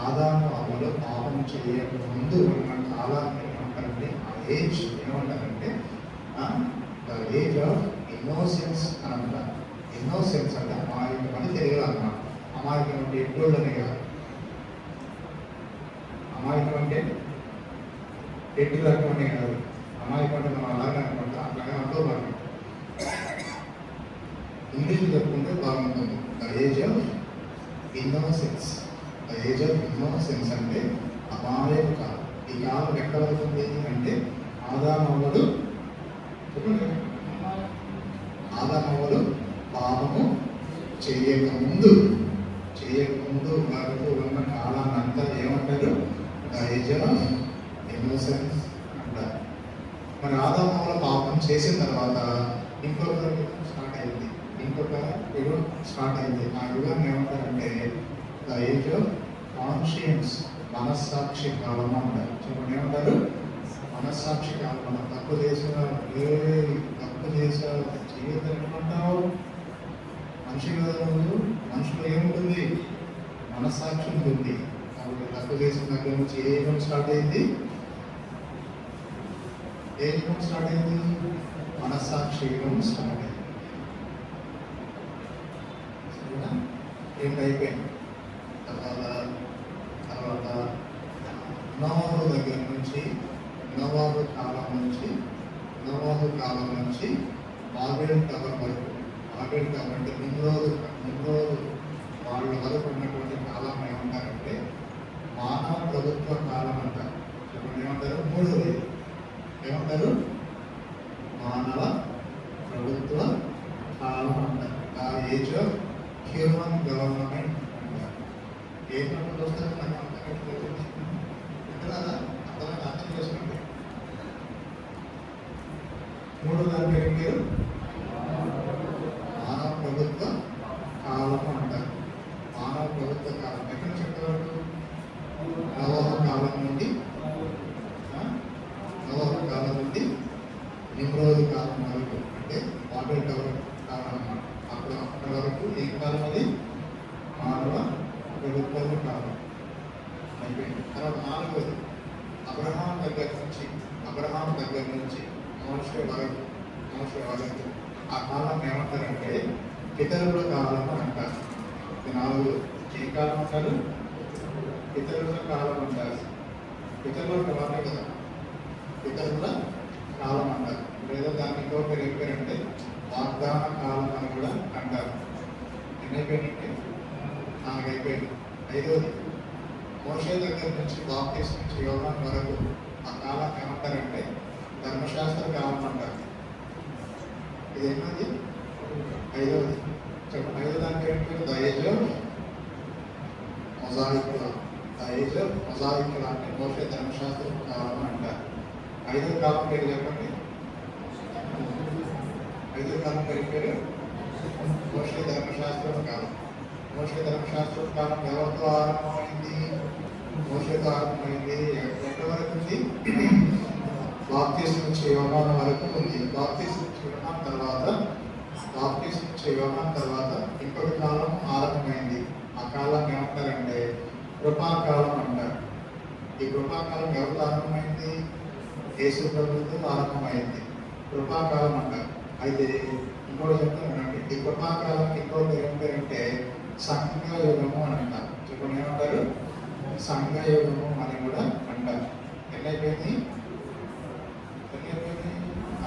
ఆదాము అవ్వలు పాపం చేయక ముందు ఉన్న కాలాన్ని ఏమంటారంటే, ఆ ఏజ్ ఏమంటారంటే ద ఏజ్ ఆఫ్ ఇన్నోసెన్స్ అని అంటారు. ఇన్నోసెన్స్ అంటే అమాయకం అని తెలియదు అన్నమాట. అమాయకం అంటే ఎడ్డోళ్ళని కాదు. అమాయకం అంటే ఎడ్డు రకమనే కాదు. అమాయకం అంటే మనం అలాగే అనుకుంటాం, అట్లాగే అనుకోవాలి. ఇంగ్లీష్ చెప్పుకుంటే బాగుంటుంది. The age of innocence. The age of innocence అంటే అమాయక కాలం. ఈ కాలం ఎక్కడ అవుతుంది అంటే ఆదామవ్వలు పాపము చేయకముందు వరకు ఉన్న కాలాన్ని అంతా ఏమంటారు? ద ఏజ్ ఆఫ్ ఇన్నోసెన్స్ అంటారు. మరి ఆదామవ్వల పాపం చేసిన తర్వాత ఇంకొక యుగం స్టార్ట్ అయింది. ఆ యుగాన్ని ఏమంటారంటే ద ఏజ్ ఆఫ్ కాన్షియన్స్, మనస్సాక్షి కాలం అంటారు. చెప్పండి, ఏమంటారు? మనస్సాక్షి కాదు. మనం తప్పు చేసిన తప్పు చేసావు జీవితం ఎట్లుంటావు? మనిషి కదా నువ్వు. మనుషులు ఏముంటుంది? మనస్సాక్షి ఉంటుంది. కాబట్టి తప్పు చేసిన దగ్గర నుంచి ఏ యుగం స్టార్ట్ అయింది? ఏ యుగం స్టార్ట్ అయింది? మనస్సాక్షి యుగం స్టార్ట్ అయింది. సరేనా? ఏంటైపోయింది తర్వాత నోవాహు దగ్గర నుంచి నోవాహు కాలం నుంచి బాబేల్ టవర్ వరకు, బాబేల్ టవర్ అంటే నిమ్రోదు వాళ్ళ వరకు ఉన్నటువంటి కాలం ఏమంటారంటే మానవ ప్రభుత్వ కాలం అంటారు. చెప్పండి ఏమంటారు? మూడోది ఏమంటారు? మానవ ప్రభుత్వ కాలం అంటారు. ఆ ఏజ్ ఆఫ్ హ్యూమన్ గవర్నమెంట్ అంటారు. ఏ ప్రభుత్వం వస్తారు నాకు అర్థం చేసుకోండి. మూడో దాని పేరు మానవ ప్రభుత్వ కాలం అంటారు. మానవ ప్రభుత్వ కాలం ఎక్కడ చెప్పేవాళ్ళు? నోవాహు కాలం నుండి నిమ్రోదు కాలం వరకు, అంటే బాబేల్ టవర్ కాలం అన్నమాట. అప్పటి వరకు ఏ కాలం? అది మానవ ప్రభుత్వ కాలం అయిపోయింది. తర్వాత నాలుగోది అబ్రహాం దగ్గర నుంచి మోషే వరకు ఆ కాలం ఏమంటారంటే పితరుల కాలం అంటారు. నాలుగు ఏ కాలం అంటారు? పితరుల కాలం అంటారు. పితరుల కాలమే కదా పితరుల కాలం అంటారు. లేదా దాన్ని ఇంకో పేరు చెప్పారంటే వాగ్దాన కాలం అని కూడా అంటారు. ఎన్నైపోయినట్టే? నాలుగైపోయింది. ఐదోది మోషే దగ్గర నుంచి బాప్తిస్మం నుంచి యోహాను వరకు ఆ కాలం ఏమంటారంటే ధర్మశాస్త్ర కాలం అంటారు. ఇది ఏమది? ఐదవది. చెప్పండి. ఐదో దానికి ఏంటి? ద ఏజ్ ఆఫ్ మొజాయిక్ అంటే మోషే ధర్మశాస్త్ర కాలం అంటారు. ఐదో కాలం పేరు చెప్పండి. ఐదో కాలం పేరు మోషే ధర్మశాస్త్రం కాలం. మోషే ధర్మశాస్త్రం కాలం ఎవరితో ఆరంభమైంది? మోషేతో ఆరంభమైంది. ఎక్కడి వరకు ఉంది? బాప్తిస్మం నుంచి యోహాను వరకు ఉంది. బాప్తిస్మం నుంచి యోహాను తర్వాత ఇంకొక కాలం ఆరంభమైంది. ఆ కాలం ఏమంటారంటే కృపాకాలం అంటారు. ఈ కృపాకాలం ఎవరితో ఆరంభమైంది? యేసు ప్రభువుతో ఆరంభమైంది. కృపాకాలం అంటారు. అయితే ఇంకోటి చెప్తానండి, ఈ కృపాకాలం ఇంకో ఏం పేరంటే సంఘయుగము అని అంటారు. చెప్పండి ఏమంటారు? సంఘయుగము అని కూడా అంటారు. ఎన్నైపోయింది?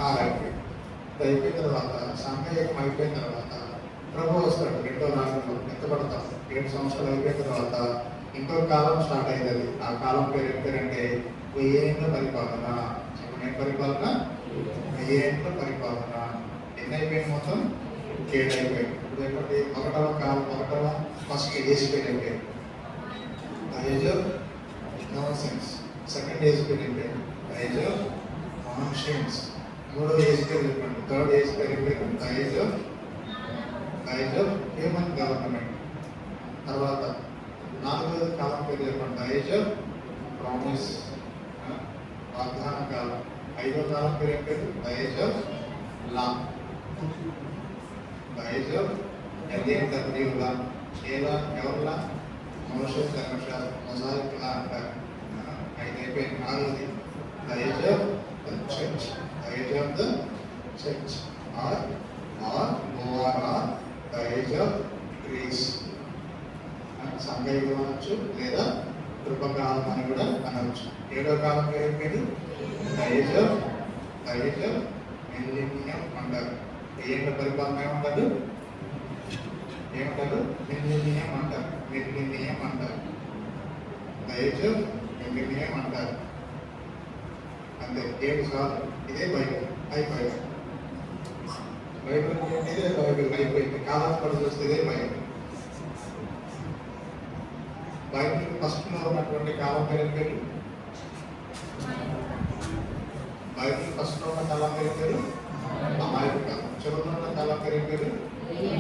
6 అయిపోయింది. అయిపోయిన తర్వాత సంఘయుగం అయిపోయిన తర్వాత ప్రభు వస్తాడు. రెండో రాజ్యంలో ఎత్తపడతాం. 7 సంవత్సరాలు అయిపోయిన తర్వాత ఇంకో కాలం స్టార్ట్ అయింది. ఆ కాలం పేరు ఏం పేరంటే 1000 ఏళ్ల పరిపాలన. చెప్పండి ఏం పరిపాలన? 1000 ఏళ్ల పరిపాలన. ఎన్ని అయిపోయింది? మొత్తం 7 అయిపోయింది. ఇప్పుడు ఏంటంటే ఒకటవ ఫస్ట్ ఏజ్ పీరియడ్ అయిపోయింది. Age of innocence. Second age period age of conscience. మూడో ఏజ్ పీరియడ్ చెప్పండి. Third age period age of human government. తర్వాత నాలుగో కాలం పేరు చెప్పండి. ఏజ్ ఆఫ్ ప్రామిస్, వాగ్దాన కాలం. ఐదో కాలం పేరు age of law. Age of LAW లా. ఏలా? ఎవరిలా? మోషే ధర్మశాస్త్రం మొజాయిక్ లా అంటారు. అయితే అయిపోయింది. నాలుగోది age of the church. Age of the church or the age of Greece. సంఘయుగం అనొచ్చు లేదా కృపకాలం అని కూడా అనవచ్చు. ఏడో కాలం పేరు ఏజ్ ఆఫ్ మిలీనియం అంటారు. ఏళ్ళ పరిపాలన ఏమంటారు? మిలీనియం అంటారు. ఏజ్ ఆఫ్ మిలీనియం అంటారు. అంతే. 7 సార్లు. ఇదే బైబిల్ అయిపోయింది. ఇదే బైబిల్ అయిపోయింది. కాలం పడి చూస్తే ఇదే బైబిల్. బైబిల్ ఫస్ట్లో ఉన్నటువంటి కాలం పేరు బైబిల్ ఫస్ట్లో ఉన్న కాలం పేరు అమాయక కాలం. చివరిలో ఉన్న కాలం పేరు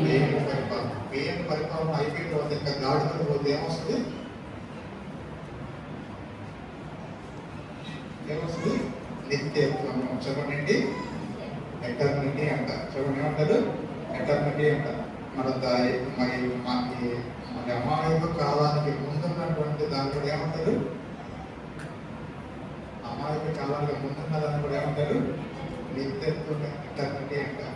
వేయం పరిపాలన. వేయం పరిపాలన అయిపోయిన తర్వాత ఇంకా గాడిలో పోతే ఏమొస్తుంది? నిత్యత్వము. చెప్పండి, ఎటర్నిటీ అంటారు. చెప్పండి, ఏమంటారు? ఎటర్నిటీ అంటారు. మరి అమాయక కాలానికి ముందున్నటువంటి దాన్ని కూడా ఏమంటారు? అమాయక కాలానికి ముందున్న దాన్ని కూడా ఏమంటారు? నిత్యత్వం, ఎటర్నిటీ అంటారు.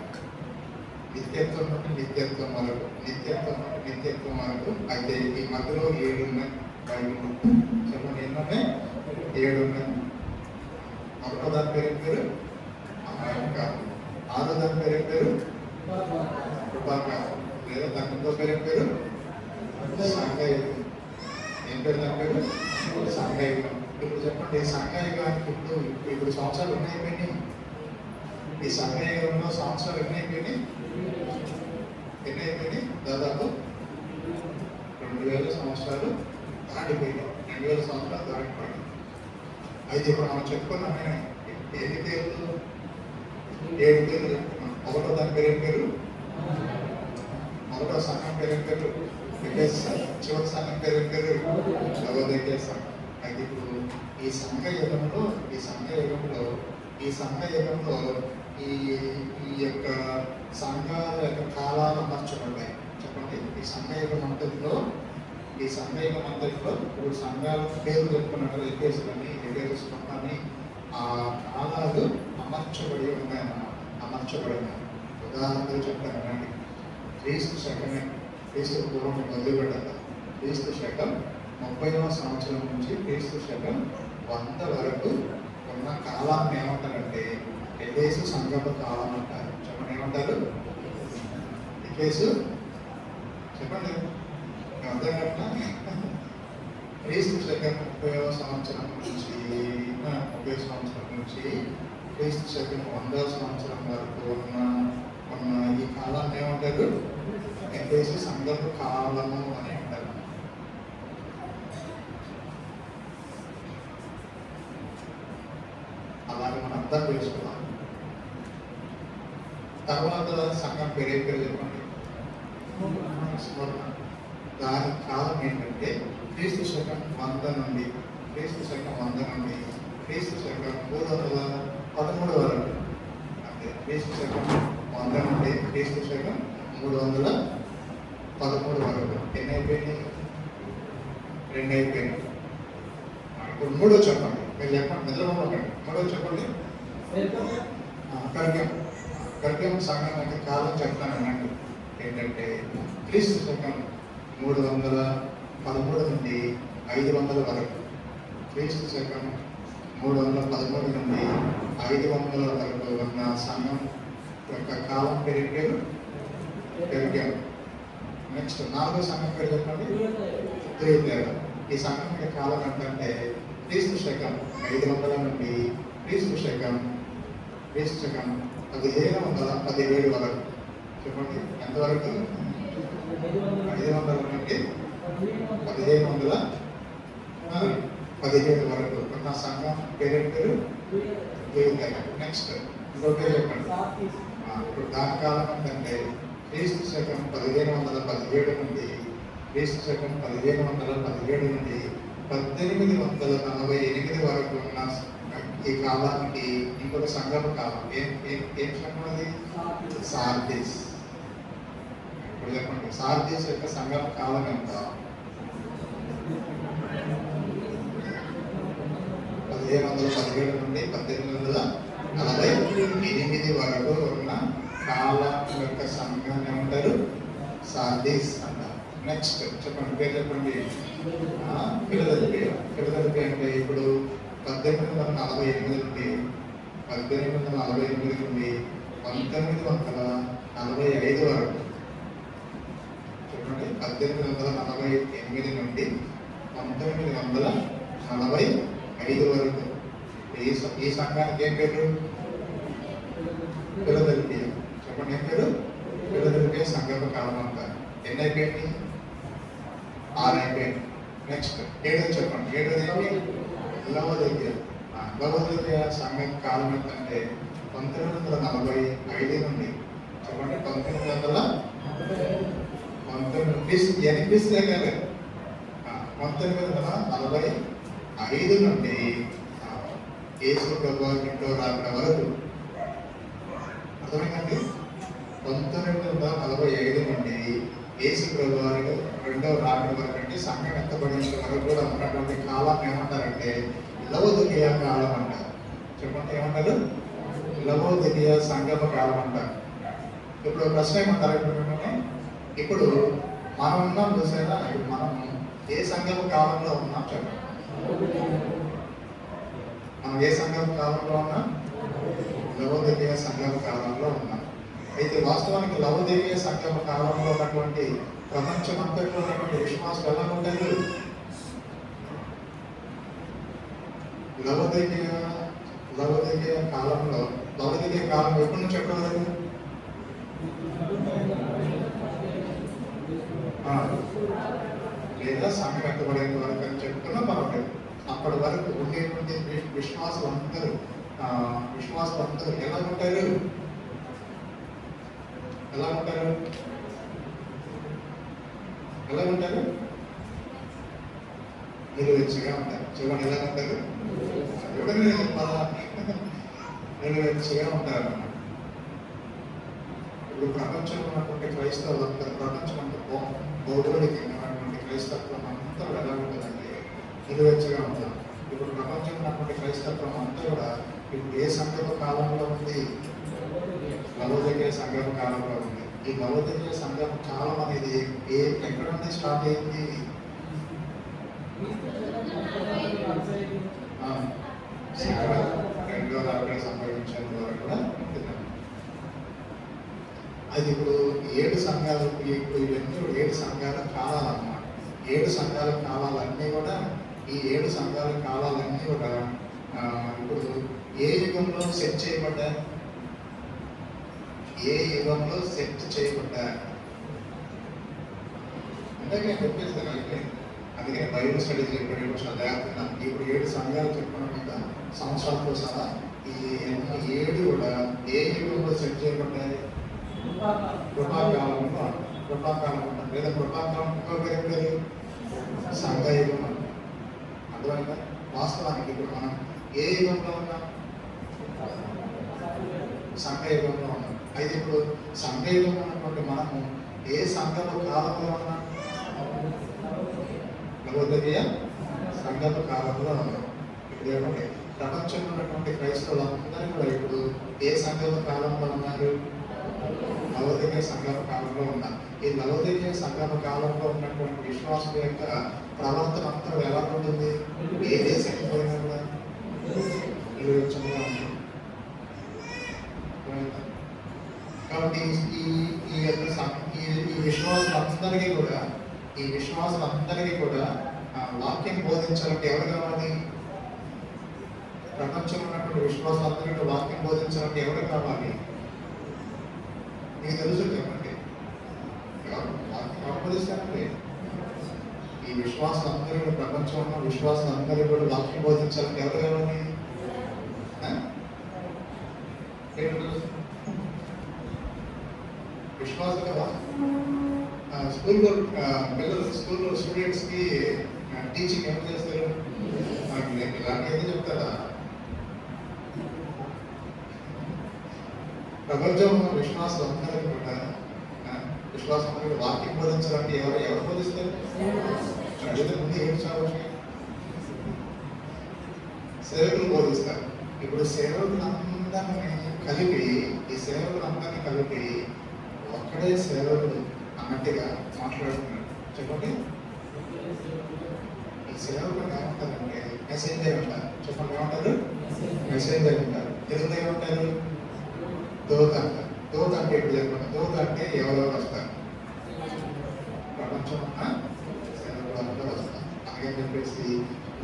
నిత్యత్వం నుండి నిత్యత్వం వరకు, నిత్యత్వం నుండి నిత్యత్వం వరకు. అయితే ఈ మధ్యలో 7 ఉన్నాయి బైబిల్. చెప్పండి, ఎన్నున్నాయి? 7 ఉన్నాయి. ఒకటో దాని పేరు అమాయక కాలం. 6వ దాని పేరు కృపాకాలం. లేదా దాని ఇంకో పేరు సంఘయుగం. ఏం పేరు దాని పేరు? సంఘయుగం. ఇప్పుడు చెప్పండి, సంఘయుగానికి ఇప్పుడు సంవత్సరాలు ఎన్ని అయిపోయినాయి? ఈ సంఘయుగంలో సంవత్సరాలు ఎన్ని అయిపోయినాయి? దాదాపు 2000 సంవత్సరాలు దాటిపోయినాయి. 2000 సంవత్సరాలు దాటిపోయినాయి. అయితే ఇప్పుడు మనం చెప్పుకున్నాం ఎన్ని పేర్లు? 7 పేర్లు చెప్పుకున్నాం. ఒకటో దాని పేరు మొదటో సంఘం పేరు చివరి సంఘం పేరు నవోదయ సంఘం. అయితే ఇప్పుడు ఈ సంఘయుగంలో ఈ యొక్క సంఘాల యొక్క కాలాలు అమర్చబడ్డాయి. చెప్పండి, ఈ సంఘయుగం అంతటిలో ఇప్పుడు సంఘాల పేరు చెప్పుకున్నట్టు ఎఫెసు అని ఆ కాలాలు అమర్చబడి ఉన్నాయన్నమాట. ఉదాహరణలు చెప్తానండి. క్రీస్తు పూర్వం మొదలుపెట్టాక క్రీస్తు శకం 30వ సంవత్సరం నుంచి క్రీస్తు శకం 100 వరకు ఉన్న కాలాన్ని ఏమంటారంటే ఎఫెసు సంగమ కాలం అంటారు. చెప్పండి, ఏమంటారు? ఎఫెసు చెప్పండి, అర్థం కట్టినా క్రీస్తు శకం 30వ సంవత్సరం నుంచి క్రీస్తు శకం 100వ సంవత్సరం వరకు ఉన్న ఈ కాలాన్ని ఏమంటారు? ఎఫెసు సంగమ కాలము అని అంటారు. అలాగే మనం అర్థం చేసుకున్నాం. తర్వాత సంఘం పేరు చెప్పండి. దాని కాలం ఏంటంటే క్రీస్తు శకం 100 నుండి క్రీస్తు శకం 313 వరకు. అంటే క్రీస్తు శకం 100 నుండి క్రీస్తు శకం 313 వరకు. ఎన్ని అయిపోయింది? 2 అయిపోయింది. ఇప్పుడు 3 చెప్పండి. మీరు చెప్పండి, నిద్రపోకండి. 3 చెప్పండి. గర్భం సంఘం యొక్క కాలం చెప్తాను అన్నట్టు. ఏంటంటే క్రీస్తు శకం 313 నుండి 500 వరకు. క్రీస్తు శకం 313 నుండి 500 వరకు ఉన్న సంఘం యొక్క కాలం పేరు నెక్స్ట్ 4వ సంఘం పేరు చెప్పండి. ఈ సంఘం యొక్క కాలం ఏంటంటే క్రీస్తు శకం 500 నుండి క్రీస్తు శకం 1517 వరకు. చెప్పండి, ఎంతవరకు? 500 నుండి 1517 వరకు ఉన్న సంఘం పేరు నెక్స్ట్ ఇంకో పేరు చెప్పండి. ఇప్పుడు దాని కాలం ఏంటంటే క్రీస్తు శకం 1517 నుండి 1848 వరకు ఉన్న ఈ కాలానికి ఇంకొక సంఘం కాలం. ఏం సంఘం అది? సార్దీస్. ఇప్పుడు చెప్పండి, సార్దీస్ యొక్క సంఘం కాలం ఎంత? 1517 నుండి 1848 వరకు ఉన్న కాలం యొక్క సంఘాన్ని ఏమంటారు? సార్దీస్ అంటారు. నెక్స్ట్ చెప్పండి, పేరు చెప్పండి. ఫిలదెల్ఫియా అంటే ఇప్పుడు 1848 నుండి 1945 వరకు. చెప్పండి, 1848 నుండి 1945 వరకు ఈ సంఘానికి ఏం పేరు? ఫిలదెల్ఫియా. చెప్పండి, ఏం పేరు? ఫిలదెల్ఫియా సంఘం కాలం అంటారు. ఎన్ని అయిపోయింది? 6 అయిపోయింది. నెక్స్ట్ 7 చెప్పండి. 7 లవోదికయ సంఘం కాలం ఏంటంటే 1945 నుండి చెప్పండి 1945 నుండి యేసు ప్రభు రెండో రాకడ వరకు. అర్థమైందండి? 1945 నుండి యేసు ప్రభు వారి రెండవ రాకడ వరకు అంటే సంఘం ఎత్తబడిన వరకు కూడా ఉన్నటువంటి కాలం ఏమంటారంటే లవోదికీయ కాలం అంటారు. చెప్పండి, ఏమంటారు? లవోదికీయ సంగమ కాలం అంటారు. ఇప్పుడు ప్రశ్న ఏమంటారు? ఇప్పుడు మనం ఉన్నాం చూసారా, ఇప్పుడు మనం ఏ సంగమ కాలంలో ఉన్నాం చెప్పండి. మనం ఏ సంగమ కాలంలో ఉన్నాం? లవోదికీయ సంగమ కాలంలో ఉన్నాం. అయితే వాస్తవానికి లవోదికీయ సంగమ కాలంలో ఉన్నటువంటి ప్రపంచమంతట్లో ఉన్నటువంటి విశ్వాసాలు ఎలా ఉంటాయి? లవోదికీయ కాలంలో, లవోదికీయ కాలం ఎప్పటి నుంచి ఎప్పటి వరకు? లేదా సంఘం ఎత్తబడేంత వరకు అని చెప్తున్నా పర్వాలేదు. అప్పటి వరకు ఉండేటువంటి విశ్వాసులందరూ ఎలా ఉంటారు? ఎలా ఉంటారు? ఎలా ఉంటారు? నిలువెచ్చగా ఉంటారు. చూడండి, ఎలా ఉంటారు? ఎవరైనా నిలువెచ్చగా ఉంటారు అన్నమాట. ఇప్పుడు ప్రపంచంలో ఉన్నటువంటి క్రైస్తవులందరూ, ప్రపంచం అంతా భౌగోళికంగా ఉన్నటువంటి క్రైస్తత్వం అంతా ఎలా ఉంటుందంటే నిలువెచ్చగా ఉంటారు. ఇప్పుడు ప్రపంచంలో ఉన్నటువంటి క్రైస్తత్వం అంతా కూడా ఇప్పుడు ఏ సంగమ కాలంలో ఉంది? లవోదికీయ సంగమ కాలంలో ఉంది. ఈ లవోదికీయ సంగమ కాలం అనేది ఎక్కడ నుండి స్టార్ట్ అయింది? రెండో రాకడ సంభవించిన ద్వారా కూడా ఉంటుంది. అది ఇప్పుడు 7 సంఘాలు, ఇప్పుడు ఇవన్నీ 7 సంఘాల కాలాలు అన్నమాట. 7 సంఘాల కాలాలన్నీ కూడా, ఈ 7 సంఘాల కాలాలన్నీ కూడా ఇప్పుడు ఏ యుగంలో సెట్ చేయబడ్డాయి? ఏ యుగంలో సెట్ చేయబడ్డాయి అంటే నేను చెప్పేస్తాను. అందుకని బైబిల్ స్టడీస్ చెప్పేటప్పుడు చదివేస్తున్నాను. ఇప్పుడు 7 సంఘాలు చెప్పడం మీద సంవత్సరాలతో సహా ఈ 7 కూడా ఏ యుగంలో సెట్ చేయబడ్డాయి? కృపాకాలం అంటారు, లేదా కృపాకాలం ఇంకో పేరు సంఘయుగం అంటారు. అర్థమైందా? వాస్తవానికి ఇప్పుడు మనం ఏ యుగంలో ఉన్నాం? సంఘయుగంలో ఉన్నాం. అయితే ఇప్పుడు సంఘయుగంలో ఉన్నటువంటి మనము ఏ సంఘమ కాలంలో ఉన్నాం? లవోదికీయ సంఘమ కాలంలో ఉన్నాం. ఇప్పుడు ఏమంటే ప్రపంచంలో ఉన్నటువంటి క్రైస్తవులందరూ కూడా ఇప్పుడు ఏ సంఘమ కాలంలో ఉన్నారు? లవోదికీయ సంగమ కాలంలో ఉన్నారు. ఈ లవోదికీయ సంగమ కాలంలో ఉన్నటువంటి విశ్వాసుల యొక్క ప్రవర్తన అంతా ఎలా ఉంటుంది? ఏ దేశానికి పోయినా కూడా నిలువెచ్చగా ఉంటుంది. కాబట్టి ఈ విశ్వాసులందరికీ కూడా వాక్యం బోధించాలంటే ఎవరు కావాలి? ప్రపంచంలో ఉన్నటువంటి విశ్వాసులందరికీ వాక్యం బోధించాలంటే ఎవరు కావాలి? మీకు తెలుసు, చెప్పండి. బోధిస్తానండి. ఈ విశ్వాసులందరూ, ప్రపంచంలో ఉన్న విశ్వాసులందరూ కూడా వాక్యం బోధించాలంటే ఎవరు కావాలి? విశ్వాసం కదా. స్కూల్లో స్టూడెంట్స్కి టీచింగ్ ఏం చేస్తారు? ఇలాంటి ఏదో చెప్తారా? ప్రపంచంలో విశ్వాసులందరూ కూడా వాక్యం బోధించాలంటే ఎవరు బోధిస్తారు? ముందు ఏం చావచ్చు? సేవకులు బోధిస్తారు. ఇప్పుడు సేవకులందరినీ కలిపి ఒక్కడే సేవకుడు అన్నట్టుగా మాట్లాడుతున్నారు. చెప్పండి, ఈ సేవకుడు ఏమంటారంటే మెసేంజర్ అంటారు. చెప్పండి, ఏమంటారు? మెసేంజర్ అంటారు. తెలుగులో ఏమంటారు? దూత అంటారు. దూత అంటే ఇప్పుడు చెప్పండి, దూత అంటే ఎవరెవరు వస్తారు? ప్రపంచం సేవకులందరూ వస్తారు. అలాగే చెప్పేసి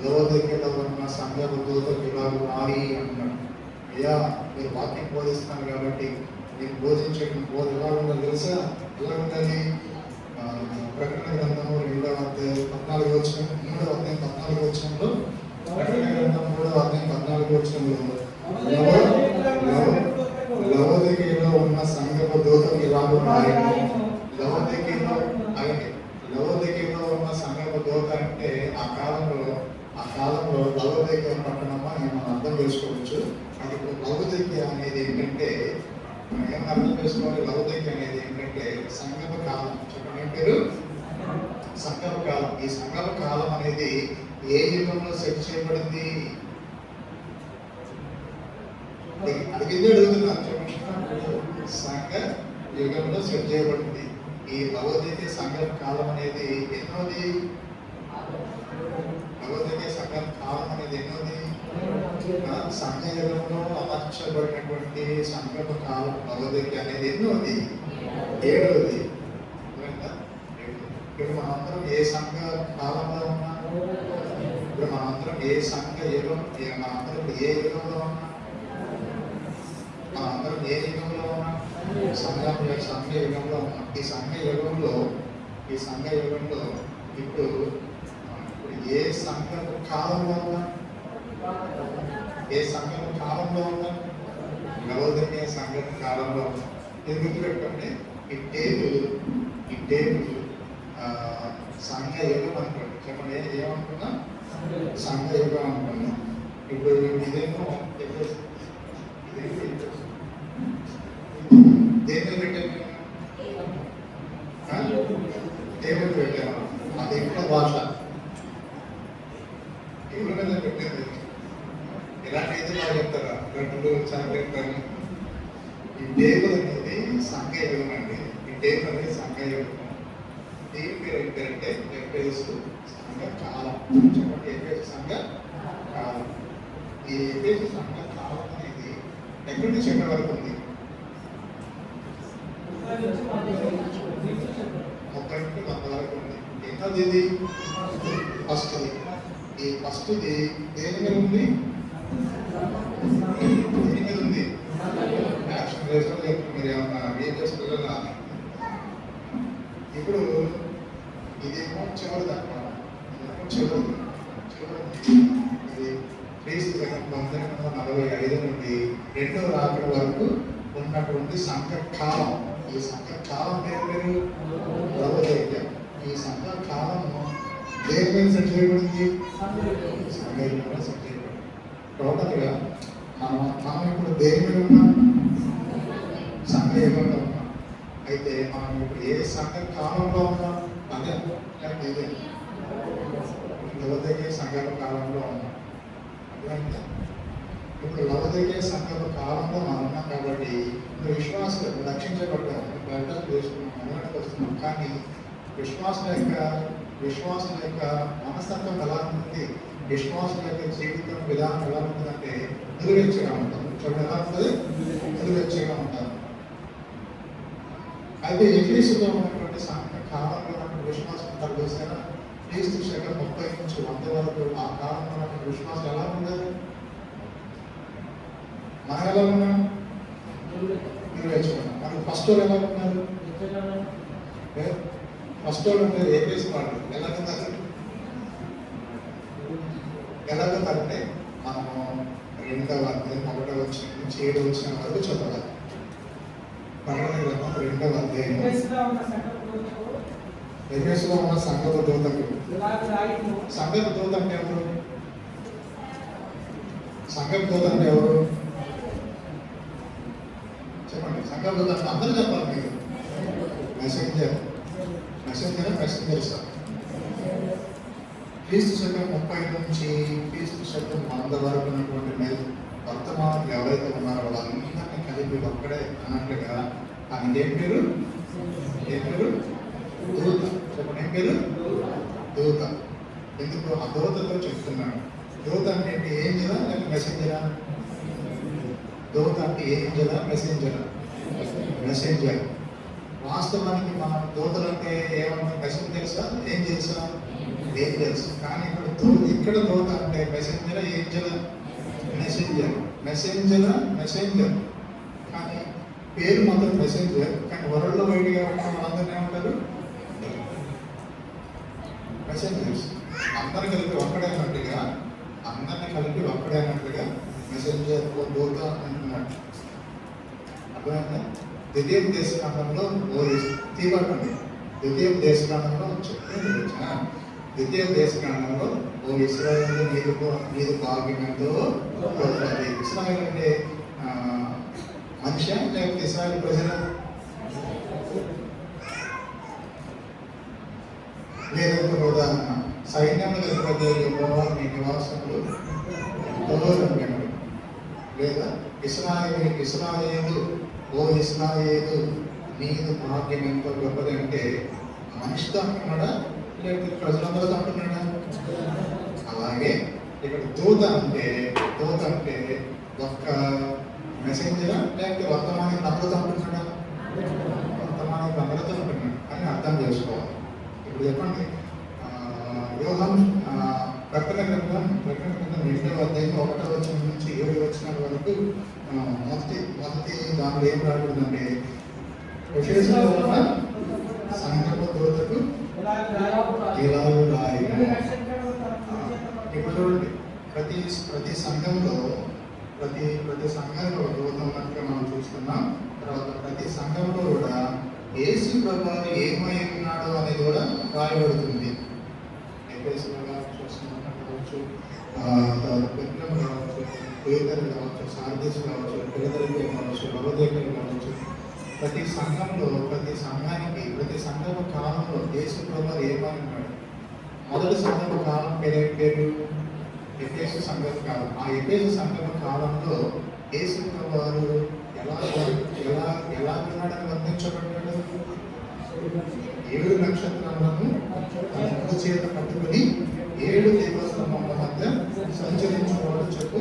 లవోదికీయలో ఉన్న సంఘ దూత విభాగం మారి అంటున్నాడు. అయ్యా, మీరు వాక్యం బోధిస్తున్నారు కాబట్టి మీకు బోధించే బోధ ఎలా ఉందో తెలుసా? ఎలా ఉండాలి? ప్రకటన గ్రంథము 2వ అధ్యాయం 14వ వచనంలో ప్రకటన గ్రంథం 3వ అధ్యాయం 14వ వచనంలో లవోదికీయలో ఉన్న సంఘపు దూతలు ఇలాగూ రాయను. లవోదికీయలో ఉన్న సంఘపు దూత అంటే ఆ కాలంలో ఆ కాలంలో లవోదికయ పట్టణమా అని మనం అర్థం చేసుకోవచ్చు. అది ఇప్పుడు లవోదికయ అనేది ఏంటంటే మనం ఏమైనా అర్థం చేసుకోవాలి. లవోదికయ అనేది ఏంటంటే సంగమ కాలం. చెప్పండి ఏం పేరు? సంగమ కాలం. ఈ సంగమ కాలం అనేది ఏ యుగంలో సెట్ చేయబడింది? అది కింద అడుగుతున్నాను. చెప్పండి. సంఘ యుగంలో సెట్ చేయబడింది. ఈ లవోదికయ సంగమ కాలం అనేది ఎన్నోది? లవోదికయ సంఘం కాలం అనేది ఎన్నోది? సంఘ యుగంలో అమర్చబడినటువంటి సంగమ కాలం లవోదికయ అనేది ఎన్నోది? ఏడవది. ఇప్పుడు మనందరం ఏ సంఘ కాలంలో ఉన్నాం? ఇప్పుడు మనందరం ఏ సంఘ యుగం, మనందరం ఏ యుగంలో ఉన్నాం? మనందరం ఏ యుగంలో ఉన్నాం? సంఘ యుగంలో ఉన్నాం. ఈ సంఘ యుగంలో ఇప్పుడు ఏ సంఘం కాలంలో ఉన్నా? ఏ సంఘం కాలంలో ఉన్నా? లవోదికయ సంఘం కాలంలో ఉన్నా. ఇది గుర్తుపెట్టుకోండి. ఈ టేబుల్ సంఘ యుగం అనుకోండి. చెప్పండి ఏమనుకున్నా? సంఘ యుగం అనుకున్నా. ఇప్పుడు ఇదేమో దేని పెట్టాను? టేబుల్ పెట్టాను. అది ఇంట్లో భాష టేబుల్ మీద పెట్టాను. ఇలాంటి బాగా చెప్తారా? గంటలు చాక్లెట్ కానీ. ఈ టేబుల్ అనేది సంఘ యుగం అండి. ఈ టేబుల్ అనేది సంఘ యుగం. దీని పేరు ఏం పేరంటే ఎఫెసు సంఘ కాలం. చెప్పండి ఎఫెసు సంఘ కాలం. ఈ ఎఫెసు సంఘ కాలం అనేది ఎక్కడి నుంచి ఎక్కడి వరకు ఉంది? 30 నుంచి 100 వరకు ఉంది. ఎన్నోది ఇది? ఫస్ట్ది. ఈ ఫస్ట్ది దేని మీద ఉంది? దేని మీద ఉంది? యాక్షన్ రేసులో మీరు ఏమన్నా ఏం చేస్తున్నా. ఇప్పుడు ఇదేమో చివరిది అన్నమాట. చివరిది ఇది క్రీస్తు శకం 1945 నుండి రెండవ రాకడ వరకు ఉన్నటువంటి సంఘ కాలం. ఈ సంఘ కాలం పేరు లవోదికయ. ఈ సంఘ కాలము దేని మీద సెట్ చేయబడింది? సంఘ యుగంలో సెట్ చేయబడింది. టోటల్గా మనం ఇప్పుడు దేని మీద ఉన్నాం? సంఘ యుగంలో ఉన్నాం. అయితే మనం ఇప్పుడు ఏ సంఘ కాలంలో ఉన్నాం? అదే ఇదే లవోదికయ సంఘాల కాలంలో ఉన్నాం. అర్థమైందా? ఇప్పుడు లవోదికయ సంఘాల కాలంలో మనం ఉన్నాం కాబట్టి విశ్వాసులు రక్షించబడ్డాం, ప్రకటన చేసుకున్నాం, మనకి వస్తున్నాం. కానీ విశ్వాసుల యొక్క మనస్తత్వం ఎలా ఉంటుంది? విశ్వాసుల యొక్క జీవితం విధానం ఎలా ఉంటుందంటే నిలువెచ్చగా ఉంటారు. చూడండి ఎలా ఉంటుంది? నిలువెచ్చగా ఉంటారు. అయితే ఎఫెసులో ఉన్నటువంటి కాలంలో ఉన్నటువంటి విశ్వాసం ఉంటారు చూసారా? క్రీస్తు శకం 30 నుంచి 100 వరకు ఆ కాలంలో ఉన్నటువంటి విశ్వాసం ఎలా ఉండాలి? మనం ఎలా ఉన్నాం? నిలువెచ్చుకున్నాం. మనకు ఫస్ట్ వాళ్ళు ఎలా ఉన్నారు? ఫస్ట్ వాళ్ళు ఉండేది ఎఫెసు వాళ్ళు ఎలాగుందంటే మనము 2వ అధ్యాయం 1వ వచనం నుంచి 7వ వచనం వరకు చదవాలి. ప్రకటన గ్రంథం 2వ అధ్యాయం. ఎఫెసులో ఉన్న సంఘపు దూతకు. సంఘపు దూత అంటే ఎవరు? సంఘపు దూత అంటే ఎవరు? చెప్పండి. సంఘపు దూత అంటే అందరూ చెప్పాలి మీరు. Messenger sir. క్రీస్తు శకం 30 నుంచి క్రీస్తు శకం 100 వరకు ఉన్నటువంటి వర్తమానం ఎవరైతే ఉన్నారో వాళ్ళందరినీ కలిపి ఒక్కడే అన్నట్లుగా ఆయన ఏం పేరు? దూత. చెప్పండి ఏం పేరు? దూత. ఎందుకు ఆ దూతతో చెప్తున్నాడు? దూత అంటే ఏంజలా లేక మెసెంజరా? దూత అంటే ఏంజలా మెసెంజరా? మెసెంజర్. వాస్తవానికి మనం దూతలు అంటే ఏమన్నా మెసెంజర్ తెలుసా? ఏం తెలుసా? ఏం తెలుసు. కానీ ఇక్కడ దూత అంటే మెసెంజరా ఏంజలా? మెసెంజర్. కానీ పేరు మాత్రం మెసెంజర్. కానీ వరల్డ్ వైడ్గా ఉన్న వాళ్ళందరూ ఏమంటారు? మెసెంజర్స్. అందరిని కలిపి ఒక్కడైనట్టుగా మెసెంజర్ దూత అంటున్నాడు. అర్థమైందా? ద్వితీయ దేశకాండంలో తీవ్రండి. ద్వితీయ దేశకాండంలో చెప్తే ద్వితీయ దేశకాండంలో ఓ ఇశ్రాయేలు నీదు భాగ్యం ఎంతో గొప్పది. ఇశ్రాయేల్ అంటే మనిషి లేకపోతే ఇశ్రాయేల్ ప్రజల లేదంటే ఉదాహరణ సైన్యంలో కలిపే నీ నివాసములు గౌరవమైనవి. లేదా ఇశ్రాయేలు ఓ ఇశ్రాయేలు నీదు భాగ్యం ఎంతో గొప్పది అంటే మనిషితో అంటున్నాడా లేకపోతే ప్రజలందరితో అంటున్నాడా? అలాగే ఇక్కడ దూత అంటే ఒక్క మెసెంజరా లేకపోతే వర్తమానం నమ్మలతో అంటున్నాడా? వర్తమానం నమ్మలతో అంటున్నాడు అని అర్థం చేసుకోవాలి. ఇప్పుడు చెప్పండి, యోహాను ప్రకటన గ్రంథం 2వ అధ్యాయం 1వ వచనం నుంచి 7వ వచనం వరకు మొదటి దానిలో ఏం రాకూడదంటే ఎఫెసులో ఉన్న సంఘపు దూతకు ఇలా రాయను. ఇప్పుడు చూడండి, ప్రతి సంఘంలో దూత ఉన్నట్టుగా మనం చూస్తున్నాం. తర్వాత ప్రతి సంఘంలో కూడా యేసు ప్రభువు ఏమై ఉన్నాడో అనేది కూడా రాయబడుతుంది. ఎఫెసులో చూస్తున్నట్టు కావచ్చు, బెత్లెహేం కావచ్చు, పేదలు కావచ్చు, సార్దీస్ కావచ్చు, ఫిలదెల్ఫియా కావచ్చు, లవోదికయ కావచ్చు, ప్రతి సంఘపు కాలంలో యేసు ప్రభువు ఏమై ఉన్నాడు. మొదటి సంఘపు కాలం పేరు ఎఫెసు సంఘపు కాలం. ఆ ఎఫెసు సంఘపు కాలంలో యేసు ప్రభువు ఎలా ఉన్నాడని వర్ణించబడ్డాడు? 7 నక్షత్రాలను తన చేత పట్టుకుని 7 దేవస్థానముల మధ్య సంచరించుకోవడం చెప్పు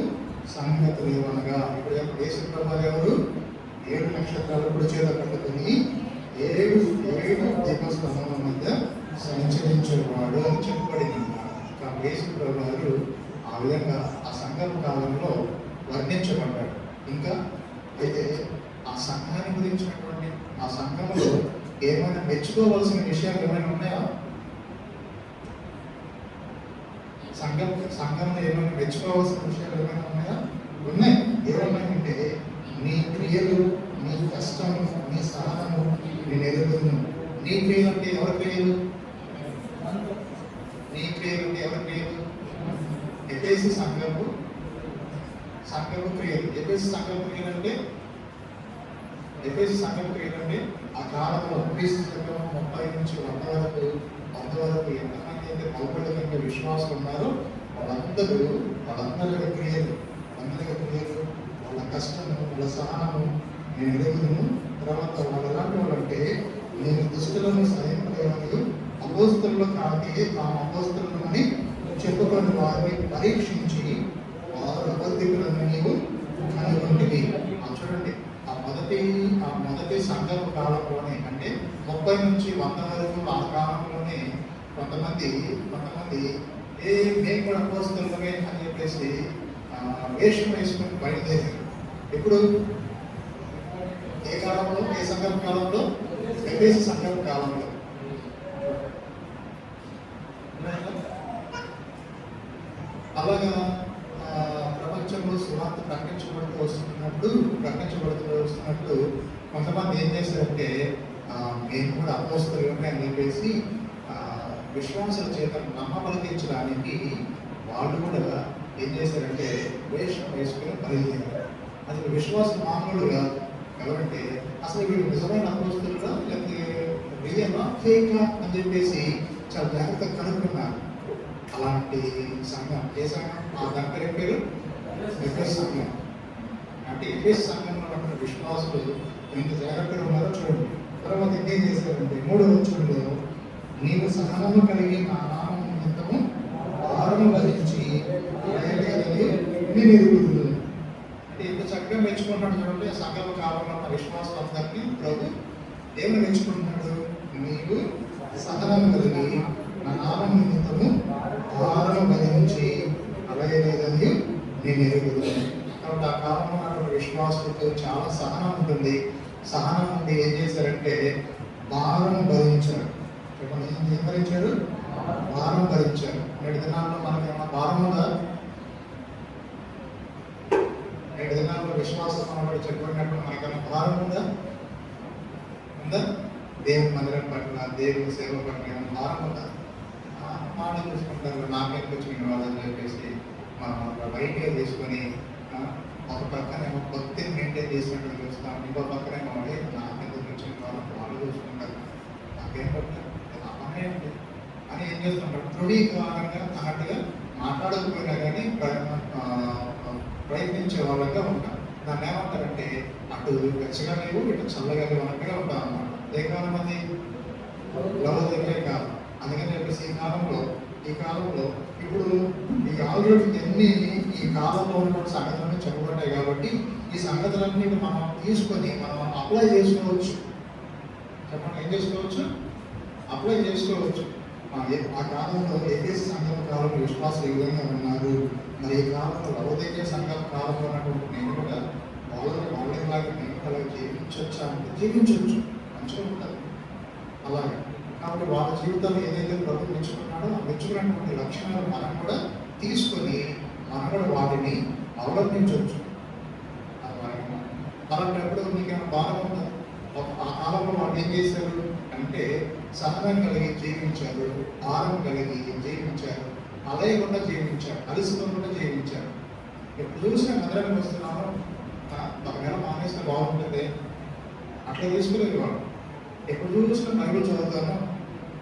సంగతులు ఏమనగా. ఇప్పుడు యేసు ప్రభువు ఎవరు? 7 నక్షత్రాలు కుడి చేత పట్టుకుని 7 దీపస్తంభముల మధ్య సంచరించేవాడు అని చెప్పబడింది. కాబట్టి యేసు ప్రభువు ఆ విధంగా ఆ సంఘం కాలంలో వర్ణించబడ్డాడు. ఇంకా అయితే ఆ సంఘాన్ని గురించినటువంటి ఆ సంఘంలో ఏమైనా మెచ్చుకోవాల్సిన విషయాలు ఏమైనా ఉన్నాయా? సంఘంలో ఏమైనా మెచ్చుకోవాల్సిన విషయాలు ఏమైనా ఉన్నాయా? ఉన్నాయి. ఏమన్నాయంటే నీ క్రియలు, నీ కష్టము, నీ సహనము నేను ఎరుగుదును. నీ క్రియలు అంటే ఎవరి క్రియలు? నీ క్రియలు అంటే ఎవరి క్రియలు? ఎఫెసు సంఘపు క్రియలు. ఎఫెసు సంఘపు క్రియలు అంటే ఆ కాలంలో క్రీస్తు శకం 30 నుంచి 100 వరకు ఎంతమంది అయితే పౌరులకంటే విశ్వాసం ఉన్నారో వాళ్ళందరి క్రియలు, వాళ్ళ కష్టము, వాళ్ళ సహనము నేను ఎరుగుదును. తర్వాత వాళ్ళు ఎలాంటి వాళ్ళంటే నేను దుష్టులను సహించలేదు, అపోస్తలులు కాదే తాము అపోస్తలులని చెప్పుకొని వారిని పరీక్షించి వారు అబద్ధికులను నీవు కనుగొంటివి. చూడండి, ఆ మొదటి సంఘం కాలంలోనే అంటే 30 నుంచి 100 వరకు ఆ కాలంలోనే కొంతమంది మేము కూడా అపోస్తలులమే అని చెప్పేసి వేషం వేసుకుని బయలుదేరారు. ఇప్పుడు ఏ కాలంలో? ఏ సంఘం కాలంలో? ఎఫెసు సంఘం కాలంలో. అలాగా ప్రపంచంలో సువార్త ప్రకటించబడుతూ వస్తున్నట్టు కొంతమంది ఏం చేశారంటే మేము కూడా అపోస్తలులమే అని చెప్పేసి విశ్వాసుల చేత నమ్మబలికించడానికి వాళ్ళు కూడా ఏం చేశారంటే వేషం వేసుకుని బయలుదేరారు. అసలు విశ్వాసం మామూలుగా ఎవరంటే అసలు వీళ్ళు నిజమైన అపోస్తలులా లేకపోతే రియలా ఫేకా అని చెప్పేసి చాలా జాగ్రత్తగా కనుక్కున్నారు. అలాంటి సంఘం ఏ సంఘం? ఆ దాని పేరు ఎఫెసు సంఘం. అంటే ఎఫెసు సంఘంలో ఉన్న విశ్వాసులు ఎంత జాగ్రత్తగా ఉన్నారో చూడండి. తర్వాత ఏం చేశారంటే 3వ వచనంలో నీవు సహనము కలిగి నా నామము నిమిత్తము భారము వహించి నేను ఎరుగుతున్నాను. అంటే ఇంత చక్కగా మెచ్చుకుంటున్నాడు చూడండి. సంఘం కాలంలో ఉన్న విశ్వాసులందరినీ ప్రభు ఏమి మెచ్చుకుంటున్నాడు? నీవు సహనం కలిగి నా నామము నిమిత్తము భారము వహించి అలాగే లేదని నేను ఎరుగుతున్నాను. కాబట్టి ఆ కాలంలో ఉన్నటువంటి విశ్వాసులతో చాలా సహనం ఉంటుంది. సహనం నుండి ఏం చేశారంటే భారం భరించారు. చెప్పండి, ఏం భరించారు? భారం భరించారు. నేటి దినాల్లో మనకి ఏమన్నా భారం ఉందా? నేటి దినాల్లో విశ్వాసం అన్నప్పుడు చెప్పినప్పుడు మనకేమన్నా భారం ఉందా? దేవుని మందిరం పట్ల, దేవుని సేవ పట్ల ఏమైనా భారం ఉందా? మాట చూసుకుంటారు, నాకెందుకు వచ్చిన వాళ్ళని చెప్పేసి మనం లైట్గా తీసుకొని ఒక పక్కనేమో భక్తిని మెయింటైన్ చేసినట్టు చూస్తాం, ఇంకో పక్కనేమో నాకెందుకు వచ్చిన వాళ్ళు చూసుకుంటారు, నాకేం పడుతుంది నాకేంటి అని ఏం చేస్తుంటారు, తృణీకారంగా అన్నట్టుగా మాట్లాడకపోయినా కానీ ప్రయత్నించే వాళ్ళగా ఉంటారు. దాన్ని ఏమంటారంటే అటు వెచ్చగా లేవు ఇటు చల్లగా లేవు అన్నట్టుగా ఉంటారు అన్నమాట. ఏ కాలం అది లవోదికీయ కాలం. అందుకని చెప్పేసి ఈ కాలంలో ఇప్పుడు ఈ ఆల్రెడీ ఎన్ని ఈ కాలంలో ఉన్న సంగతులన్నీ చెప్పబడ్డాయి కాబట్టి ఈ సంగతులన్నీ మనం తీసుకొని మనం అప్లై చేసుకోవచ్చు. చెప్పండి, ఏం చేసుకోవచ్చు? అప్లై చేసుకోవచ్చు. ఆ కాలంలో ఏపీఎస్ సంఘం కాలంలో విశ్వాసం ఏ విధంగా ఉన్నారు, మరి ఈ కాలంలో లవోదికీయ సంఘం కాలంలో ఉన్నటువంటి నేను కూడా వాళ్ళలాగా నేను అలా జీవించవచ్చా అంటే జీవించవచ్చు, మంచిగా ఉంటుంది అలాగే. కాబట్టి వాళ్ళ జీవితంలో ఏదైతే ప్రభు మెచ్చుకున్నాడో ఆ మెచ్చుకున్నటువంటి లక్షణాలు మనం కూడా తీసుకొని మనం కూడా వాటిని అవలంబించవచ్చు. అలాంటప్పుడు మీకేమైనా బాధ ఉందా? ఆ కాలంలో వాళ్ళు ఏం చేశారు అంటే సహనం కలిగి జీవించారు, భారం కలిగి జీవించారు, అలయకుండా జీవించారు, అలసిపోకుండా జీవించారు. ఎప్పుడు చూసినా నగరానికి వస్తున్నాము, ఒకవేళ మానేస్తే బాగుంటుంది అట్లా తీసుకునేది వాళ్ళు. ఎప్పుడు చూసినా బైబిల్ చదువుతాను,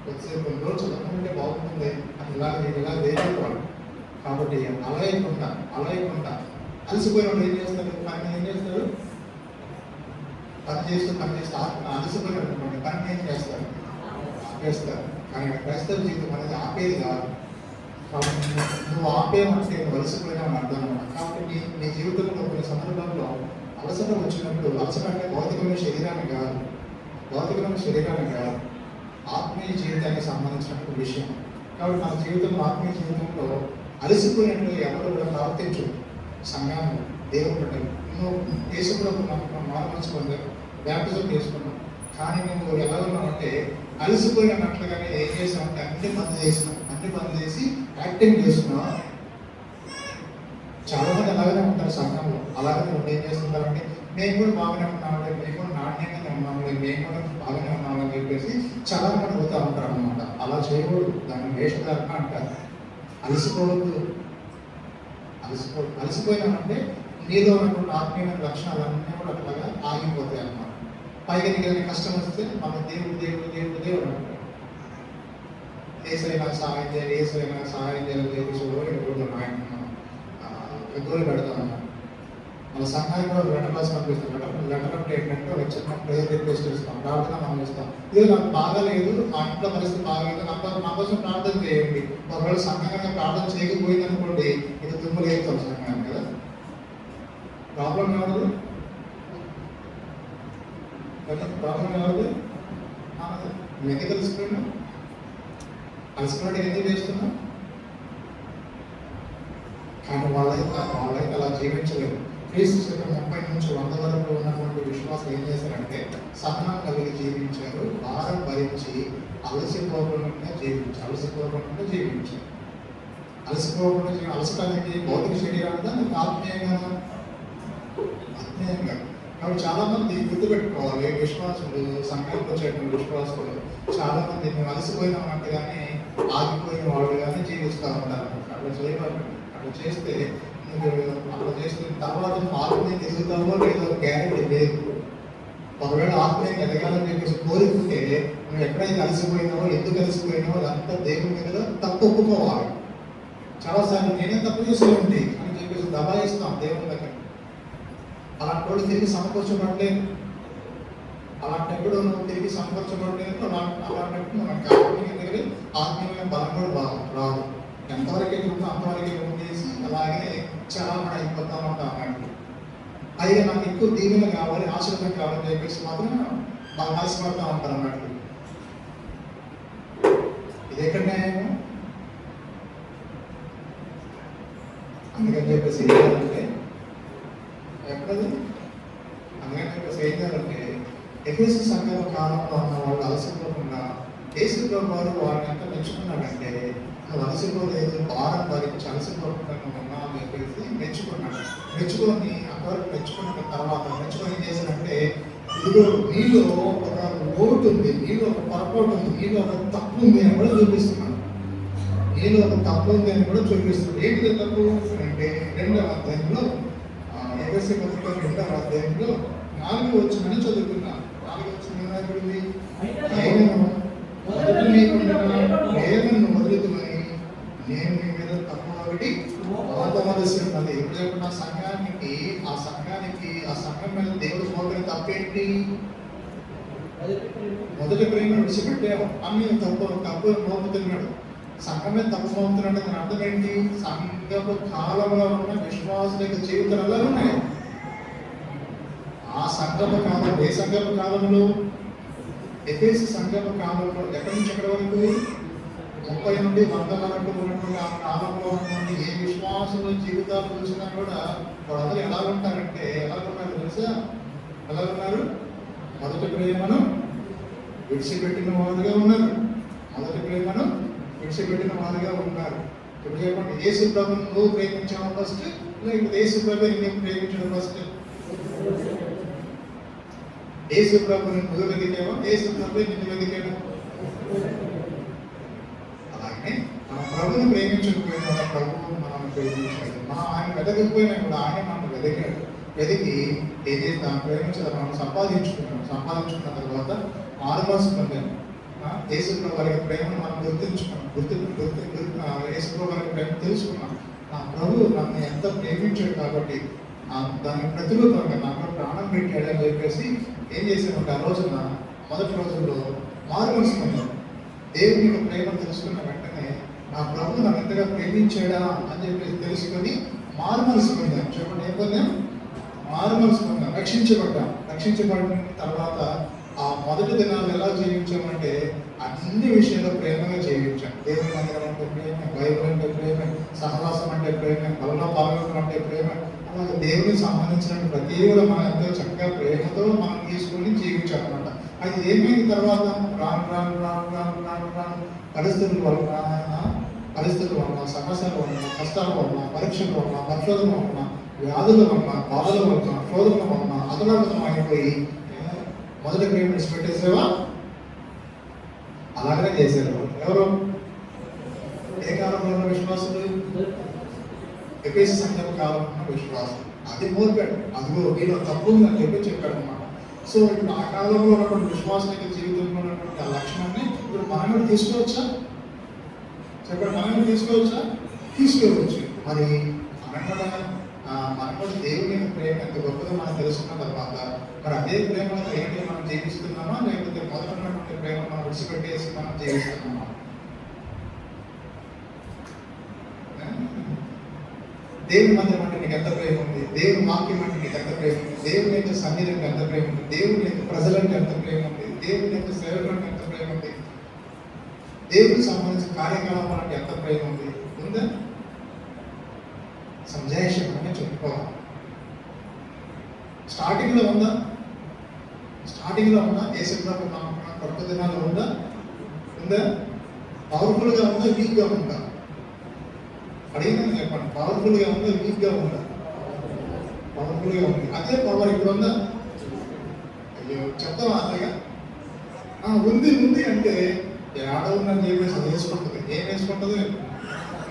వచ్చే కొన్ని రోజులు చదవకుంటే బాగుంటుంది అని ఇలా వేసేవాళ్ళు. కాబట్టి అలయకుండా అలసిపోయిన వాళ్ళు ఏం చేస్తారు? ఏం చేస్తారు? పని చేస్తూ అలసిపోయినటువంటి పని ఏం చేస్తారు? ఆపేస్తారు. కానీ క్రైస్తవ జీవితం అనేది ఆపేది కాదు. కాబట్టి నువ్వు ఆపేయమంటే నువ్వు అలసిపోయినావు అర్థం అన్నమాట. కాబట్టి నీ జీవితంలో కొన్ని సందర్భంలో అలసట వచ్చినప్పుడు, అలసట అంటే భౌతికమైన శరీరాన్ని కాదు, ఆత్మీయ జీవితానికి సంబంధించినటువంటి విషయం. కాబట్టి మన జీవితంలో ఆత్మీయ జీవితంలో అలసిపోయినట్లు ఎవరు కూడా ప్రవర్తించు. సంఘాన్ని దేవుడు పెట్టారు, నువ్వు యేసుప్రభు మారమలుచుకుంది, బ్యాప్టిజం చేసుకున్నావు, కానీ నువ్వు ఎలా ఉన్నావంటే అలసిపోయినట్లుగానే ఏం చేసావంటే అన్ని పనులు చేసి యాక్టింగ్ చేస్తున్నావు. చాలా మంది అలాగనే ఉంటారు సంఘంలో. అలాగనే ఉండి ఏం చేస్తుంటారంటే మేము కూడా బాగానే ఉన్నామంటే, మేము కూడా నాణ్యంగానే ఉన్నాము, మేము కూడా బాగానే ఉన్నామని చెప్పేసి చాలా మంది పోతూ ఉంటారు అనమాట. అలా చేయకూడదు, దాన్ని వేషధారణ అంటారు. అలసిపోయినామంటే నీలో ఉన్నటువంటి ఆత్మీయమైన లక్షణాలన్నీ కూడా అట్లాగా ఆగిపోతాయి అన్నమాట. పైగా నీకు కష్టం వస్తే మన దేవుడు అంటారు. ఏసైనా సహాయం చేయాలి చెప్పేసి గోలు పెడతామన్నమాట. మన సంఘానికి కూడా లెటర్ రాసి పంపిస్తాం. లెటర్ అంటే ఏంటంటే ఒక చిన్న ప్రేయర్ రిక్వెస్ట్ ఇస్తాం, ప్రార్థన మనం ఇస్తాం. ఇది నాకు బాగాలేదు, మా ఇంట్లో పరిస్థితి బాగాలేదు, నా కోసం ప్రార్థన చేయండి. ఒకవేళ సంఘంగా ప్రార్థన చేయకపోయింది అనుకోండి, ఇక తుమ్ము లేస్తాం సంఘాన్ని కదా. ప్రాబ్లం ఎవరు? మీకు తెలుసుకున్నా అలసిపోయినట్టు ఎందుకు చేస్తున్నాం? కానీ వాళ్ళైతే అలా జీవించలేదు. క్రీస్తు శకం 30 నుంచి 100 వరకు ఉన్నటువంటి విశ్వాసం ఏం చేశారంటే సహనం కలిగి జీవించారు, భారం భరించి అలసిపోకుండా జీవించారు. అలసటానికి భౌతిక శరీరానికి నీకు ఆత్మీయంగా. కాబట్టి చాలా మంది గుర్తుపెట్టుకోవాలి, విశ్వాసులు సంఘానికి వచ్చేటువంటి విశ్వాసులు చాలా మంది మేము అలసిపోయినామంటేగానే ఆగిపోయిన వాళ్ళు కానీ జీవిస్తూ ఉంటారు. అట్లా చేయబడి అట్లా చేస్తే తర్వాత ఆత్మీయ ఎదుగుతామో లేదో గ్యారెంటీ లేదు. ఒకవేళ ఆత్మీయ ఎదగాలని చెప్పేసి కోరుకుంటే నువ్వు ఎక్కడైతే అలసిపోయినావో, ఎందుకు అలసిపోయినావో అదంతా దేవుని మీద తప్పు ఒప్పుకోవాలి. చాలాసార్లు నేనే తప్పు చేసేయండి అని చెప్పేసి దబాయిస్తాం దేవుని దగ్గర. అలాంటి తిరిగి సమకూర్చబడలేదు. అలాంటప్పుడు నువ్వు తిరిగి సమకూర్చబడలేదు. అలాంటప్పుడు మనకు ఆత్మీయమైన బలం కూడా రాదు. ఎంతవరకు ఉందో అంతవరకే చేసి అలాగే చాలా అయిపోతా ఉంటాం అన్నట్టు. పైగా నాకు ఎక్కువ దీవెన కావాలి, ఆశీర్వాదం కావాలని చెప్పేసి మాత్రం బాగా ఆశపడతా ఉంటారు అన్నట్టు. ఇది ఎక్కడ న్యాయము? అందుకని చెప్పేసి ఏం చేయాలంటే ఎక్కడది అందుకని చెప్పేసి ఏం చేయాలంటే ఎఫెసు సంఘం కాలంలో ఉన్న వాళ్ళు అలసిపోకుండా యేసుప్రభు వారు వారిని ఎంత మెచ్చుకున్నాడంటే నువ్వు అలసిపోలేదు, భారం భరించి అలసిపోకుండా నువ్వు ఉన్నావు అని చెప్పేసి మెచ్చుకొని అంతవరకు మెచ్చుకున్న తర్వాత మెచ్చుకొని ఏం చేశాడంటే ఇదిగో నీలో ఒక లోటు ఉంది, నీలో ఒక పొరపాటు ఉంది, నీలో ఒక తప్పు ఉంది అని కూడా చూపిస్తున్నాను. నీలో ఒక తప్పు ఉంది అని కూడా చూపిస్తుంది. ఏంటి తప్పు అంటే 2వ అధ్యాయంలో ఎఫెసీ పత్రిక 2వ అధ్యాయంలో 4వ వచనాన్ని చదువుకున్నాం. 4వ వచనం ఏమైంది? ఆయనను మొదట మీకున్న ప్రేమను వదులుతుమని నేను మీ మీద తప్పు ఒకటి మోపవలసి ఉన్నది. ఇప్పుడు చెప్పిన ఆ సంఘం మీద దేవుడు మోపిన తప్పేంటి? మొదటి ప్రేమను విడిచిపెట్టాము అన్ని తప్పు మోపుతున్నాడు. సంఘం మీద తప్పు మోపుతున్నాడు అని అర్థం ఏంటి? సంఘపు కాలంలో ఉన్న విశ్వాసుల యొక్క జీవితాలు ఎలా ఉన్నాయి? ఆ సంఘపు కాలం, ఏ సంఘపు కాలంలో? ఎఫెసీ సంఘపు కాలంలో ఎక్కడి నుంచి ఎక్కడి వరకు 30 నుండి 100 వరకు ఉన్నటువంటి ఆ కాలంలో ఉన్నటువంటి ఏ విశ్వాసుల జీవితాలు చూసినా కూడా వాళ్ళందరూ ఎలా ఉంటారంటే ఎలా ఉన్నారు తెలుసా? ఎలా ఉన్నారు? మొదటి ప్రేమను విడిచిపెట్టిన వారుగా ఉన్నారు. మొదటి ప్రేమను విడిచిపెట్టిన వారుగా ఉన్నారు. ఇప్పుడు చెప్పండి, యేసు ప్రభువును నువ్వు ప్రేమించావు ఫస్ట్, లేకపోతే యేసు ప్రభువుని నీవు ప్రేమించడం ఫస్ట్? యేసు ప్రభువుని నువ్వు వెతికావా? యేసు ప్రభువు నిన్ను వెతికాడు? అలాగే మన ప్రభువుని ప్రేమించకపోయినా ప్రభువు మనల్ని ప్రేమించాడు. మనం ఆయన వెతకపోయినా కూడా ఆయన మనల్ని వెతికాడు. వెతికి ఏం చేద్దాం? ప్రేమించడం మనం సంపాదించుకున్న తర్వాత ఆల్మోస్ట్ పొందాము. యేసుప్రభు వారి ప్రేమను మనం గుర్తించుకున్నాం. యేసుప్రభు వారి ప్రేమ తెలుసుకున్నాం. నా ప్రభు నన్ను ఎంత ప్రేమించాడు కాబట్టి దానికి ప్రతిరూపంగా నాకు ప్రాణం పెట్టాడని చెప్పేసి ఏం చేసామంటే ఆ రోజున మొదటి రోజుల్లో మారుమనసు పొందాం. దేవుని యొక్క ప్రేమను తెలుసుకున్న వెంటనే నా ప్రభు నన్ను ఎంతగా ప్రేమించాడా అని చెప్పేసి తెలుసుకొని మారుమనసు పొందాం. చెప్పండి, ఏం పొందాం? మారుమనసు పొందాం, రక్షించబడిన తర్వాత ఆ మొదటి దినాలు ఎలా జీవించామంటే అన్ని విషయాల్లో ప్రేమగా జీవించాం. దేవుని మందిరం అంటే ప్రేమ, బైబిల్ అంటే ప్రేమ, సహవాసం అంటే ప్రేమ, బలంలో పాల్గొనడం అంటే ప్రేమ, అలాగే దేవునికి సంబంధించిన ప్రతి కూడా మనం ఎంతో చక్కగా ప్రేమతో మనం తీసుకొని జీవించాలన్నమాట. అది ఏమైంది తర్వాత రాను పరిస్థితుల వలన, సమస్యల వలన, కష్టాల వలన, పరీక్షల వలన, పరిశోధన వలన, వ్యాధుల వలన, బాధల వలన, శోధన వలన అదనంతం అయిపోయి మొదటి ప్రేమ విడిచిపెట్టేసేవా? అలాగనే చేశారు. ఎవరు? ఏ కాలంలో ఉన్న విశ్వాసులు? ఎఫెసీ సంఘం కాలంలో ఉన్న విశ్వాసులు. అది మోపాడు. అదిగో వీళ్ళు తప్పు ఉందని చెప్పాడు అన్నమాట. సో ఇప్పుడు ఆ కాలంలో ఉన్నటువంటి విశ్వాసం యొక్క జీవితంలో ఉన్నటువంటి ఆ లక్షణాన్ని ఇప్పుడు మనం కూడా తీసుకోవచ్చా? చెప్పండి, మనం కూడా తీసుకోవచ్చా? తీసుకోవచ్చు. మరి మనం కూడా దేవుని ప్రేమ ఎంత గొప్పదో మనం తెలుసుకున్న తర్వాత మరి అదే ప్రేమలో ఏంటి మనం జీవిస్తున్నామా, లేకపోతే మొదట ఉన్నటువంటి ప్రేమ మనం విడిచిపెట్టేసి మనం జీవిస్తున్నామా? దేవుని మందిరం అంటే నీకు ఎంత ప్రేమ ఉంది? దేవుని వాక్యం అంటే నీకు ఎంత ప్రేమ ఉంది? దేవుని యొక్క సన్నిధికి ఎంత ప్రేమ ఉంది? దేవుని యొక్క ప్రజలంటే ఎంత ప్రేమ ఉంది? దేవుని యొక్క సేవకులంటే ఎంత ప్రేమ ఉంది? దేవునికి సంబంధించిన కార్యకలాపాలు అంటే ఎంత ప్రేమ ఉంది? ఉందా? సంజాయిషంగానే చెప్పుకోవాలి. స్టార్టింగ్లో ఉందా? యేసుప్రభు నామమున కొత్త దినాలు ఉందా? పవర్ఫుల్గా ఉందా? వీక్గా ఉందా? అడిగిన చెప్పండి, పవర్ఫుల్గా ఉందా? వీక్గా ఉందా? పవర్ఫుల్గా ఉంది. అదే పవర్ ఇప్పుడు ఉందా? అయ్యో చెప్తావా అసలుగా? ఉంది అంటే ఏడ ఉందని చెప్పేసి అది వేసుకుంటుంది. ఏం వేసుకుంటుంది?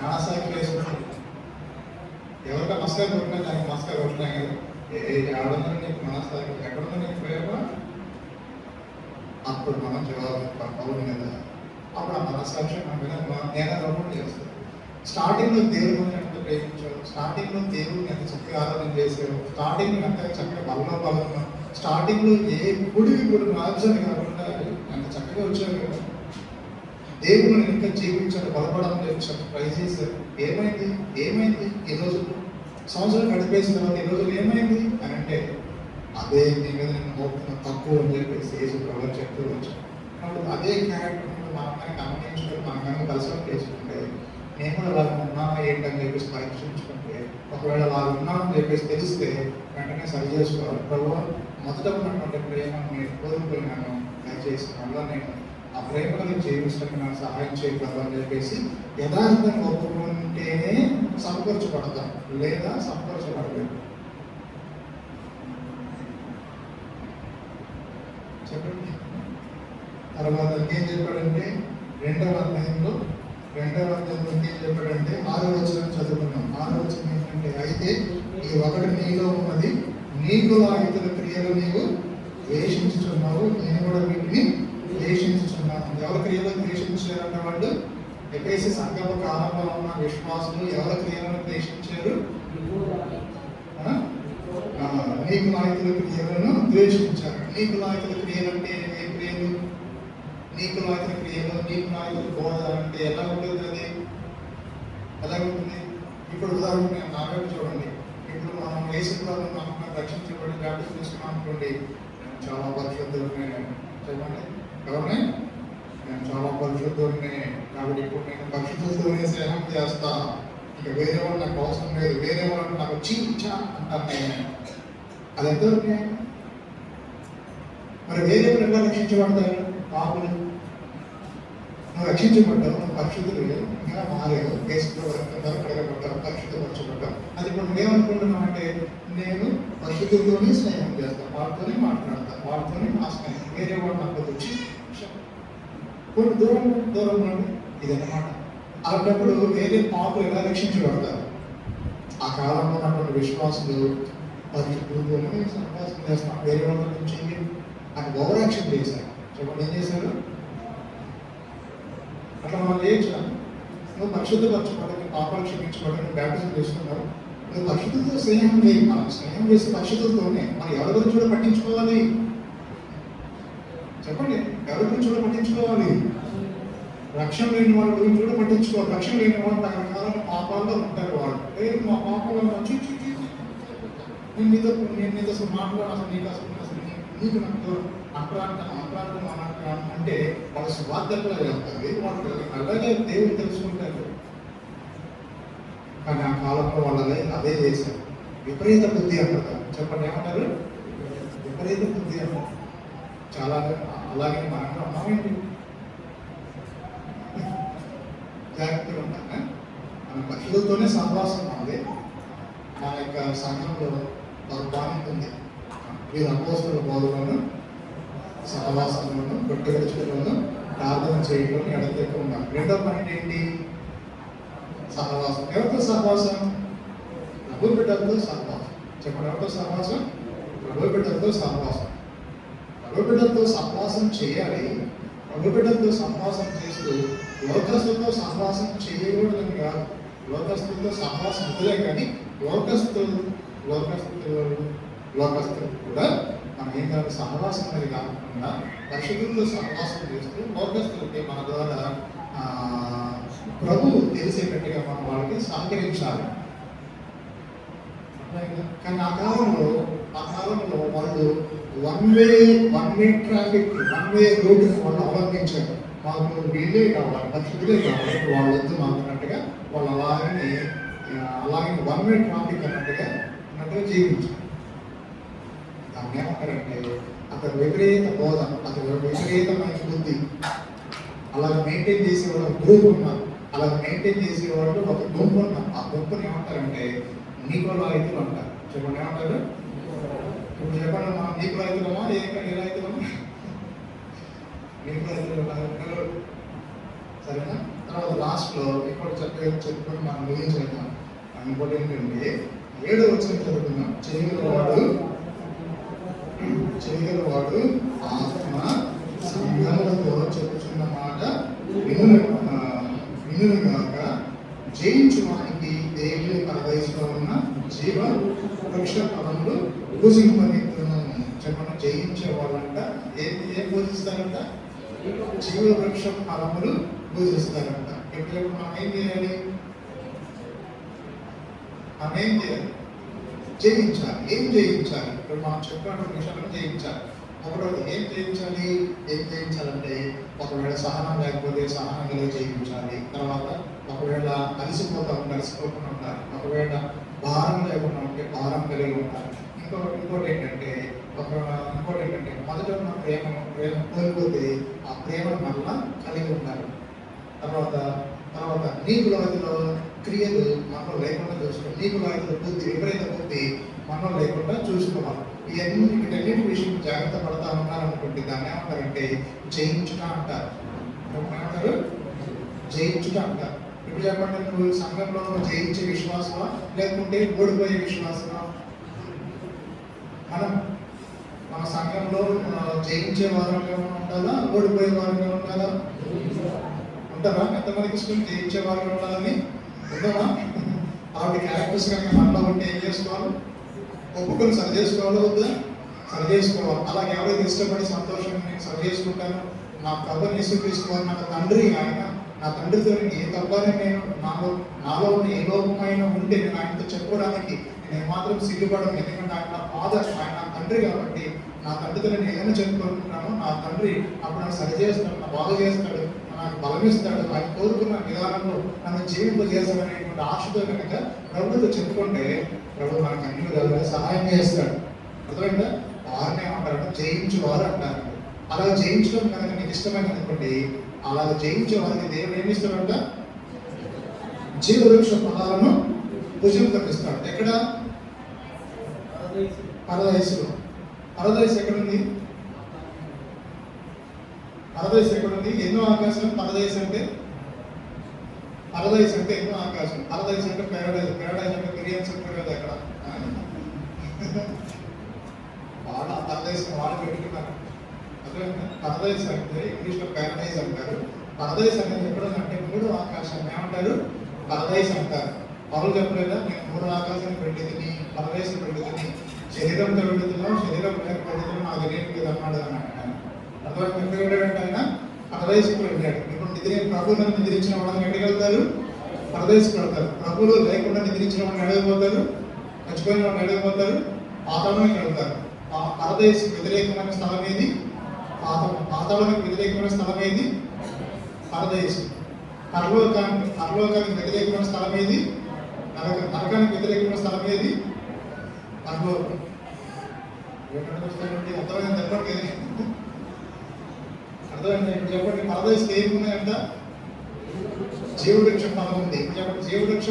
మనసాకి వేసుకుంటుంది. ఎవరికైనా మస్కా కొట్టినా దానికి మస్కా కొట్టినాయి కదా, ఆడుందని నీకు మనసాకి ఎక్కడుందో నీకు ప్రేమ, అప్పుడు మనం జవాబు అవును కదా. అప్పుడు ఆ మనసాక్షి మన మీద నేను రౌండ్ చేస్తాను. స్టార్టింగ్లో దేవుని ఎంత ప్రేమించావు, స్టార్టింగ్లో దేవుని ఎంత చక్కగా ఆరాధన చేసావు, స్టార్టింగ్లో ఎంత చక్కగా బలంలో పాల్గొన్నావు, స్టార్టింగ్లో ఏ గుడికి కూడా మార్చని కాకుండా ఎంత చక్కగా వచ్చావు కదా. దేవుడు ఇంకా జీవించాడు, బలపడాలని చెప్పి ట్రై చేశారు. ఏమైంది ఈరోజు సంవత్సరం గడిపేసిన తర్వాత ఈ రోజులు ఏమైంది అని అంటే అదే నీ మీద నేను మోపుతున్న తక్కువ అని చెప్పేసి యేసుప్రభు చెప్తూ వచ్చాను. కాబట్టి అదే క్యారెక్టర్ మనం గమనించుకొని మనం కలిసి చేసుకుంటే నేను కూడా అలా ఉన్నానా ఏంటని చెప్పేసి పరీక్షించుకుంటే ఒకవేళ అలా ఉన్నానని చెప్పేసి తెలిస్తే వెంటనే సరి చేసుకోవాలి. ప్రభు మొదట ఉన్నటువంటి ప్రేమను నేను కోరుకున్నాను, దయచేసి మళ్ళీ నేను ఆ ప్రేమను జీవించడానికి నాకు సహాయం చేయగలరు అని చెప్పేసి యథార్థంగా ఒప్పుకుంటేనే సంపర్చబడతాం, లేదా సంపర్చబడలేదు. చెప్పండి. తర్వాత ఏం చెప్పాడంటే 2వ అధ్యాయంలో రెండవ అధ్యాయంలో ఏం చెప్పాడంటే 6వ వచనం చదువుకున్నాం. 6వ వచనం ఏంటంటే, అయితే ఈ ఒకటి నీలో ఉన్నది, నీకు ఇతర క్రియలు నీవు ద్వేషించుచున్నావు, నేను కూడా వీటిని ద్వేషించుచున్నాను. ఎవరి క్రియలు ద్వేషించారంటే వాళ్ళు ఎఫెసీ సంఘం కాలంలో ఉన్న విశ్వాసులు ఎవరి క్రియలను ద్వేషించారు? నీకు నాయకుల క్రియలను ద్వేషించారు. నీకు నాయకుల క్రియలు అంటే ఏ క్రియలు? నీకు నాయకుల క్రియలు, నీకు నాయకుల బోధ అంటే ఎలా ఉంటుంది? అది ఎలా ఉంటుంది? ఇప్పుడు ఉదాహరణ నాగం చూడండి. ఇప్పుడు మనం వేసుకున్నాం, రక్షించబడి జాగ్రత్త తీసుకున్నాం అనుకోండి, నేను చాలా పరిశుద్ధుడిని చెప్పండి. ఎవరిని? నేను చాలా పరిశుద్ధుడిని, కాబట్టి ఇప్పుడు నేను పరిశుద్ధులతోనే స్నేహం చేస్తా, ఇక వేరే వాళ్ళు నాకు అవసరం లేదు, వేరే వాళ్ళు నాకు చీచా అంటాను నేను. అది ఎంతవరకు? మరి వేరే వాళ్ళు ఎలా రక్షించబడతారు? పాపులు. నువ్వు రక్షించబడ్డావు, నువ్వు పరిశుద్ధులు ఇంకా మారేవు, కేసులో కడగబడ్డావు, పరిశుద్ధపరచబడ్డావు. అది ఇప్పుడు నువ్వేమనుకుంటున్నావు అంటే, నేను పరిశుద్ధులతోనే స్నేహం చేస్తాను, వాళ్ళతోనే మాట్లాడతాను, వాళ్ళతోనే నా స్నేహం, వేరే వాళ్ళు నాకు వచ్చి కొన్ని దూరం దూరం నుండి ఇదన్నమాట. అలాంటప్పుడు వేరే పాపులు ఎలా రక్షించబడతారు? ఆ కాలంలో ఉన్నటువంటి విశ్వాసులు పరిశుద్ధులతోనే సహవాసం చేస్తాం, వేరే వాళ్ళ నుంచి నాకు గౌరక్షణ చేశారు. చెప్పండి, ఏం చేశారు? అట్లా మనం చేయొచ్చు. నువ్వు పరిశుద్ధపరచబడి, పాపాలు క్షమించబడి, బ్యాప్టిజం చేసుకున్నావు, నువ్వు పరిశుద్ధులతో స్నేహం చేయి. మనం స్నేహం చేసి పరిశుద్ధులతోనే మనం ఎవరి గురించి కూడా పట్టించుకోవాలి. చెప్పండి, ఎవరి గురించి కూడా పట్టించుకోవాలి? రక్షణ లేని వాళ్ళ గురించి కూడా పట్టించుకోవాలి. రక్షణ లేని వాళ్ళు రకరకాల పాపాల్లో ఉంటారు. వాళ్ళు మా పాపంలో వచ్చి నేను నీతో అసలు మాట్లాడాను, అసలు నీకు నీకు నాకు అంతరార్థం అంటే వాళ్ళ స్వార్థంగా వెళ్తుంది. వాళ్ళు అలాగే దేవుడు తెలుసుకుంటారు. కానీ ఆ కాలంలో వాళ్ళని అదే చేశారు. విపరీత బుద్ధి అంటారు. చెప్పండి, ఏమంటారు? విపరీత బుద్ధి అంటారు. చాలా అలాగే మనం ఉన్నామేంటి? జాగ్రత్తగా ఉంటాను. మన పక్షులతోనే సహవాసం ఉంది. మన యొక్క సంఘంలో ఒక పాయింట్ ఉంది. వీరు అపోస్తుల బోధనను, సహవాసంలోను, గొట్టెగడుచులోను, ప్రార్థన చేయడం ఎడతెక్క ఉన్నారు. రెండో పాయింట్ ఏంటి? సహవాసం. ఎవరితో సహవాసం? ప్రభు బిడ్డలతో సహవాసం. చెప్పండి, ఎవరితో సహవాసం? ప్రభు బిడ్డలతో సహవాసం. ప్రభు బిడ్డలతో సహవాసం చేయాలి. ప్రభు బిడ్డలతో సహవాసం చేస్తూ లోకస్తులతో సహవాసం చేయకూడదని కాదు. లోకస్తులతో సహవాసం వదిలే, కానీ లోకస్తులు కూడా మనం ఏం కాదు, సహవాసం అనేది కాకుండా పరిశుద్ధులతో సహవాసం చేస్తూ లోకస్తులకి మన ద్వారా ప్రభు తెలిసేటట్టుగా మనం వాళ్ళకి సహకరించాలి. కానీ ఆ కాలంలో వాళ్ళు one way traffic, one way route వాళ్ళు అవలంబించారు. మాకు వీళ్ళే కావాలి, పరిశుద్ధులే కావాలి, వాళ్ళ వద్దు మాకున్నట్టుగా వాళ్ళు అలాగే వన్ వే ట్రాఫిక్ అన్నట్టుగా జీవించారు. దాన్ని ఏమంటారంటే అతను విపరీత బోధ, అతను విపరీతమైన బుద్ధి. అలా మెయింటైన్ చేసేవాడు ఒక గ్రూప్ ఉన్నారు, అలా మెయింటైన్ చేసేవాళ్ళు ఒక గుంపు ఉన్నారు. ఆ గుంపుని ఏమంటారంటే నీకోలాయితులు అంటారు. చెప్పండి, ఏమంటారు? ఇప్పుడు చెప్పండి, మనం నీకోలాయితులమా ఏ రైతులమా? నీకోలాయితులు సరేనా? తర్వాత లాస్ట్లో ఇక్కడ చెప్పుకొని మనం ముగించేద్దాం. ఇంకోటి ఏంటంటే 7వ వచనం చదువుకున్నాం. చేయగలవాడు ఆత్మ సంఘములతో చెప్పుచున్న మాట వినుగాక, జయించు వానికి దేవుని పరదేశంలో ఉన్న జీవ వృక్ష ఫలములు పూజింపనిత్తును. చెప్పండి, జయించే వాళ్ళంట ఏం పూజిస్తారంట? జీవ వృక్ష ఫలములు పూజిస్తారంట. ఇప్పుడు మనం ఏం చేయాలి? మనం ఏం చేయాలి? జయించాలి. ఏం జయించాలి? ఇప్పుడు మనం చెప్పిన విషయాలను జయించాలి. ఒకరోజు ఏం జయించాలంటే ఒకవేళ సహనం లేకపోతే సహనం కలిగి జయించాలి. తర్వాత ఒకవేళ కలిసిపోకుండా ఉండాలి. ఒకవేళ భారం లేకుండా ఉంటే భారం కలిగి ఉండాలి. ఇంకోటి ఏంటంటే మొదట ఉన్న ప్రేమ కోల్పోతే ఆ ప్రేమను మళ్ళా కలిగి ఉండాలి. తర్వాత నీకు లోతులో క్రియలు మనలో లేకుండా చూసుకోవాలి. నీకు లోతుల బుద్ధి, విపరీత బుద్ధి మనలో లేకుండా చూసుకోవాలి. వీటన్నిటి విషయం జాగ్రత్త పడతా ఉన్నారనుకుంటే దాన్ని ఏమంటారంటే జయించుట అంటారు. ఏమంటారు? జయించుట అంటారు. ఇప్పుడు చెప్పండి, నువ్వు సంఘంలో జయించే విశ్వాసమా లేకుంటే ఓడిపోయే విశ్వాసమా? మనం మన సంఘంలో జయించే వారంగా ఉండాలా, ఓడిపోయే వారంగా ఉండాలా? ఉంటారా? ఎంతమందికి ఇష్టం జయించే వారంగా ఉండాలని? ఉందామా? ఆవిడ క్యారెక్టర్స్ కనుక మనలో ఉంటే ఏం చేసుకోవాలి? ఒప్పుకొని సరి చేసుకోవాలి, వద్దా? సరి చేసుకోవాలి. అలాగే ఎవరైతే ఇష్టపడి సంతోషంగా నేను సరి చేసుకుంటాను, నా ప్రభుని యేసుక్రీస్తు నాకు తండ్రి, ఆయన నా తండ్రితో ఏ తప్పని నేను నాలో ఉన్న ఏ లోపమైన ఉంటే నేను ఆయనతో చెప్పుకోవడానికి నేను ఏమాత్రం సిగ్గుపడను. ఎందుకంటే ఆయన నా ఫాదర్, ఆయన నా తండ్రి కాబట్టి నా తండ్రితో నేను ఏదైనా చెప్పుకుంటున్నాను, నా తండ్రి అప్పుడు నన్ను సరి చేస్తాడు, నా బాగు చేస్తాడు, నాకు బలమిస్తాడు, ఆయన కోరుకున్న విధానంలో నన్ను జీవింపజేస్తాడనేటువంటి ఆశతో కనుక ప్రభుత్వం చెప్పుకుంటే ప్రభు మనకు అన్ని విధాలుగా సహాయం చేస్తాడు. అర్థమైందా? వారిని ఏమంటారంటే జయించువారు అంటారు. అలా జయించడం కనుక నీకు ఇష్టమైన అనుకోండి, అలా జయించే వారికి దేవుడు ఏమి ఇస్తాడంట? జీవవృక్ష ఫలాలను భుజింపజేస్తాడు. ఎక్కడ? పరదైసులో. పరదైసు ఎక్కడుంది? పరదైసు ఎక్కడుంది? ఎన్నో ఆకాశం. పరదైసు అంటే ఎన్నో ఆకాశం. పరదైసు అంటే ప్యారడైజ్. ప్యారడైజ్ అంటే బిర్యానీ చెప్పారు కదా అక్కడ. వాళ్ళ పరదైసు వాళ్ళు పెట్టుకున్నారు. అదే పరదైసు అంటే ఇంగ్లీష్లో ప్యారడైజ్ అంటారు. పరదైసు అనేది ఎక్కడుందంటే మూడో ఆకాశాన్ని ఏమంటారు? పరదైసు అంటారు. పౌరులు చెప్పలేదా, నేను మూడో ఆకాశాన్ని పెట్టుకుని పరదైసు పెట్టుకుని శరీరంతో పెడుతున్నాం, శరీరం లేక పెడుతున్నాం, నాకు తెలియదు కదా అన్నాడు అని అంటాను. అర్థం ఎక్కడ వెళ్ళాడంటే ఆయన పరదైసుకు వెళ్ళాడు. ఇప్పుడు ప్రభువులను నిద్రించిన వాళ్ళని ఎక్కడికి వెళ్తారు? పరదైసుకు వెళ్తారు. ప్రభువులు లేకుండా నిద్రించిన వాళ్ళని ఎడగపోతారు, చచ్చిపోయిన వాళ్ళని ఎడగపోతారు, పాతాళానికి వెళ్తారు. పరదైసుకు వ్యతిరేకమైన స్థలం ఏది? పాతాళానికి వ్యతిరేకమైన స్థలం ఏది? పరదైసు. పరలోకానికి వ్యతిరేకమైన స్థలం ఏది? నరకానికి వ్యతిరేకమైన స్థలం ఏది? పరలోకం. అర్థమైంది చెప్పండి. అర్థమైంది ఇప్పుడు చెప్పండి. పరదైసు ఏమున్నాయంట? జీవవృక్ష ఫలం ఉంది. ఇప్పుడు చెప్పండి, జీవవృక్ష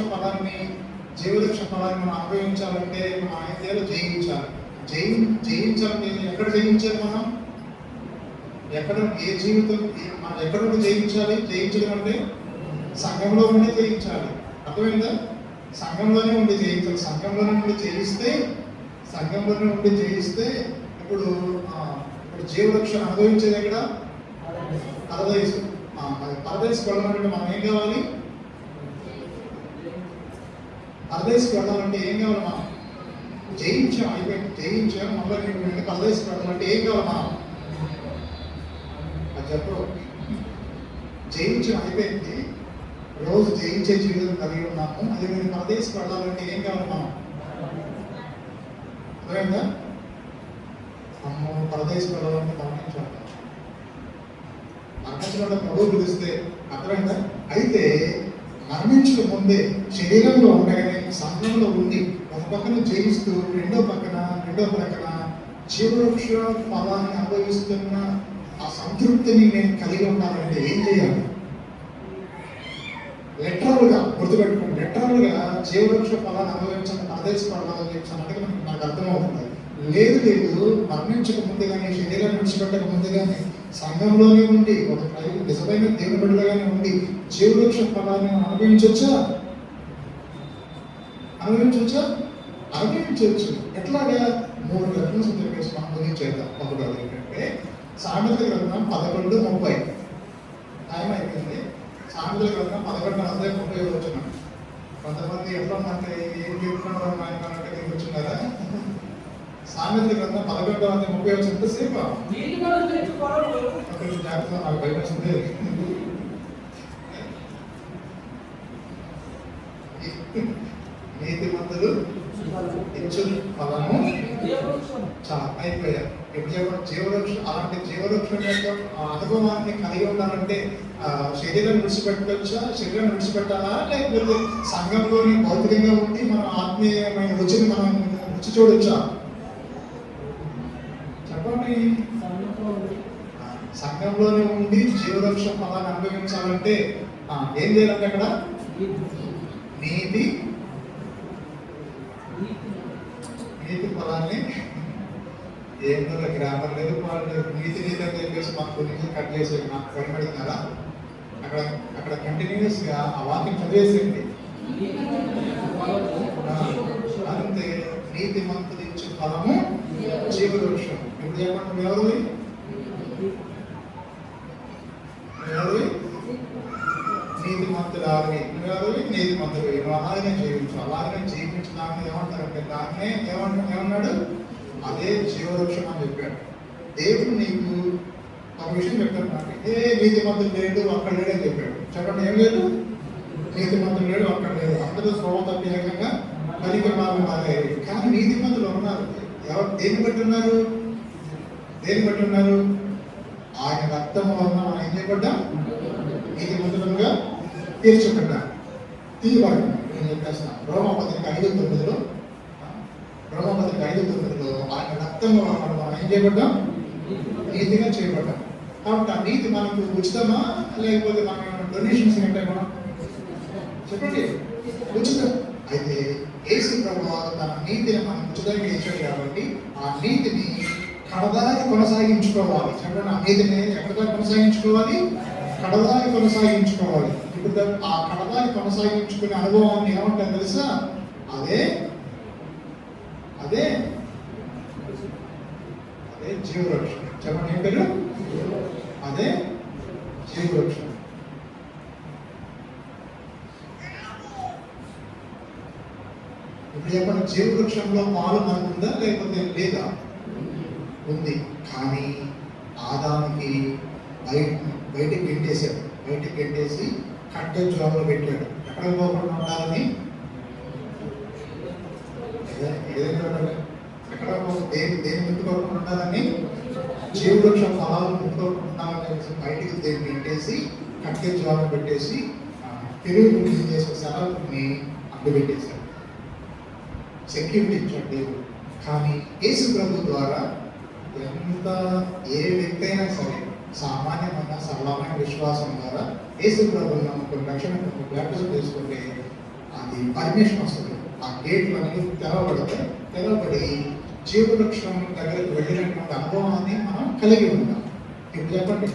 ఫలాన్ని మనం అనుభవించాలంటే మనం ఆయనలో జయించాలి. జయించాలంటే ఎక్కడ జయించాలి మనం? ఎక్కడ? ఏ జీవితం మనం ఎక్కడ నుండి జయించాలి? జయించడం అంటే సంఘంలో ఉండి జయించాలి. అర్థమైందా? సంఘంలోనే ఉండి జయించాలి. సంఘంలోనే ఉండి జయిస్తే ఇప్పుడు జీవవృక్షం అనుభవించేది ఎక్కడ? పరదైసు. పరదైసుకు వెళ్ళాలంటే మనం ఏం కావాలి? పరదైసుకు వెళ్ళాలంటే ఏం కావాలి? మనం జయించాం మళ్ళీ పరదైసుకు వెళ్ళాలంటే ఏం కావాలి? మనం అది చెప్పరు. జయించడం అయిపోయింది, రోజు జయించే జీవితం కలిగి ఉన్నాము. అది నేను పరదేశకు వెళ్ళాలంటే ఏం కావాలి? మనం అర్థమైందా? పరదేశకు వెళ్ళాలంటే మరణించడం ప్రభు పిలిస్తే అర్థమైందా? అయితే మరణించక ముందే శరీరంలో ఉండగానే సంఘంలో ఉండి ఒక పక్కన జయిస్తూ రెండో ప్రక్కన జీవవృక్ష ఫలాన్ని అనుభవిస్తున్న ఆ సంతృప్తిని నేను కలిగి ఉన్నానంటే ఏం చేయాలి? లెటరల్గా గుర్తుపెట్టుకోండి. లెటరల్గా జీవవృక్ష ఫలాన్ని అనుభవించాలని పరదేశం పడాలని చెప్పి నాకు అర్థమవుతుంది. లేదు మరణించక ముందు కానీ శరీరాన్ని విడిచిపెట్టక ముందు కానీ సంఘంలోనే ఉండి ఒక నిజమైన దేవుని బిడ్డలుగానే ఉండి జీవవృక్ష ఫలాన్ని అనుభవించవచ్చా? అనుభవించవచ్చు. ఎట్లాగా? 3 రెఫరెన్స్ చెప్పేసి మనం గురించేద్దాం. ఒకటి ఏంటంటే సామెతల గ్రంథం 11:30. టైం అయిపోయింది. సామెతల గ్రంథం 11:30 వచ్చిన కొంతమంది ఎట్లా ఉందంటే ఏం చెప్పుకున్నారు అంటే మీకు వచ్చినారా? సామెతల గ్రంథం 11:30 వచ్చినంతసేపు జాగ్రత్త. నాకు భయం వచ్చింది. నీతి మంతులు ఇచ్చు ఫలము చాలా అయిపోయారు. ఇప్పుడు చెప్పండి, జీవవృక్షం అలాంటి జీవవృక్షం యొక్క అనుభవాన్ని కలిగి ఉండాలంటే శరీరం విడిచిపెట్టవచ్చా? శరీరం విడిచిపెట్టాలా? లేకపోతే సంఘంలోని భౌతికంగా ఉండి మన ఆత్మీయమైన రుచిని మనం రుచి చూడొచ్చా? చెప్పండి. సంఘంలోనే ఉండి జీవవృక్ష ఫలాన్ని అనుభవించాలంటే ఏం చేయాలంటే అక్కడ నీతి ఫలాన్ని ఏంటో గ్రామర్ లేదు, నీతి అని చెప్పేసి మాకు కొన్ని కట్ చేసి నాకు కనబడుతున్నారా? అక్కడ కంటిన్యూ ఆ వాక్యం చదివేసేయండి. అంతే, నీతిమంతులు ఇచ్చే ఫలము జీవవృక్షం. ఇప్పుడు చెప్పండి, ఎవరు నీతిమంతులు ఆగి, నీతిమంతులు నువ్వు అలాగనే జీవించు. అలాగనే జీవించడాన్ని ఏమంటారంటే దాన్నే ఏమన్నాడు, అదే జీవవృక్షం అని చెప్పాడు. దేవుడు నీకు ఒక విషయం చెప్తాడు, నాకు నీతిమంతులు లేడు అక్కడ లేడని చెప్పాడు. చెప్పండి, ఏం లేదు, నీతిమంతులు లేడు అక్కడ లేడు, అందరూ స్వతప్యంగా పనికి మారారు. కానీ నీతిమంతులు ఉన్నారు. ఎవరు దేన్ని బట్టి ఉన్నారు? ఆయన రక్తం వలన మనం ఏం చేయబడ్డాం? నీతిమంతులుగా తీర్చబడ్డా. తీయబడి నేను చెప్పేస్తున్నా, రోమపత్రిక 5:9 ఆయన రక్తం వలన మనం ఏం చేయబడ్డాం? నీతిగా చేయబడ్డాం. కాబట్టి ఆ నీతి మనకు ఉచితమా లేకపోతే మనం డొనేషన్స్ ఏంటంటే మనం చెప్పండి, ఉచితం. అయితే యేసు ప్రభువు తన నీతిని మనకు ఉచితంగా ఇచ్చాడు కాబట్టి ఆ నీతిని కడదారి కొనసాగించుకోవాలి. చెప్పండి, ఆ నీతిని ఎక్కడదారి కొనసాగించుకోవాలి? కడదారి కొనసాగించుకోవాలి. ఇప్పుడు ఆ కడదారి కొనసాగించుకునే అనుభవాన్ని ఏమంటారు తెలుసా? అదే జీవవృక్షం. చెప్పండి, ఏం పేరు? అదే జీవవృక్షం. ఇప్పుడు చెప్పండి, జీవవృక్షంలో పాలు మనకుందా లేకపోతే లేదా? ఉంది. కానీ ఆదాముకి బయటికి గెంటేశాడు. బయటికి గెంటేసి కట్టె జోలో పెట్టాడు. ఎక్కడ పోకుండా ఉండాలని, ఎక్కడ దేని ముట్టుకోకుండా ఉండాలని, జీవవృక్ష ఫలాలు ముట్టుకోకుండా ఉండాలని బయటికి దేన్ని గెంటేసి కట్టె జోలో పెట్టేసి పెరుగు చేసే సెలవుని అడ్డు పెట్టేశాడు. సెక్యూరిటీ ఇచ్చాడు దేవుడు. కానీ యేసు ప్రభు ద్వారా ఏ వ్యక్తి అయినా సరే సామాన్యమైన సరళమైన విశ్వాసం ద్వారా యేసు ప్రభువుని నమ్ముకుని రక్షణ బ్యాప్టిజం చేసుకుంటే అది పర్మిషన్ వస్తుంది. ఆ గేట్లు అనేది తెరవబడి జీవవృక్షం దగ్గరకు వెళ్ళినటువంటి అనుభవాన్ని మనం కలిగి ఉంటాం. ఇప్పుడు చెప్పండి,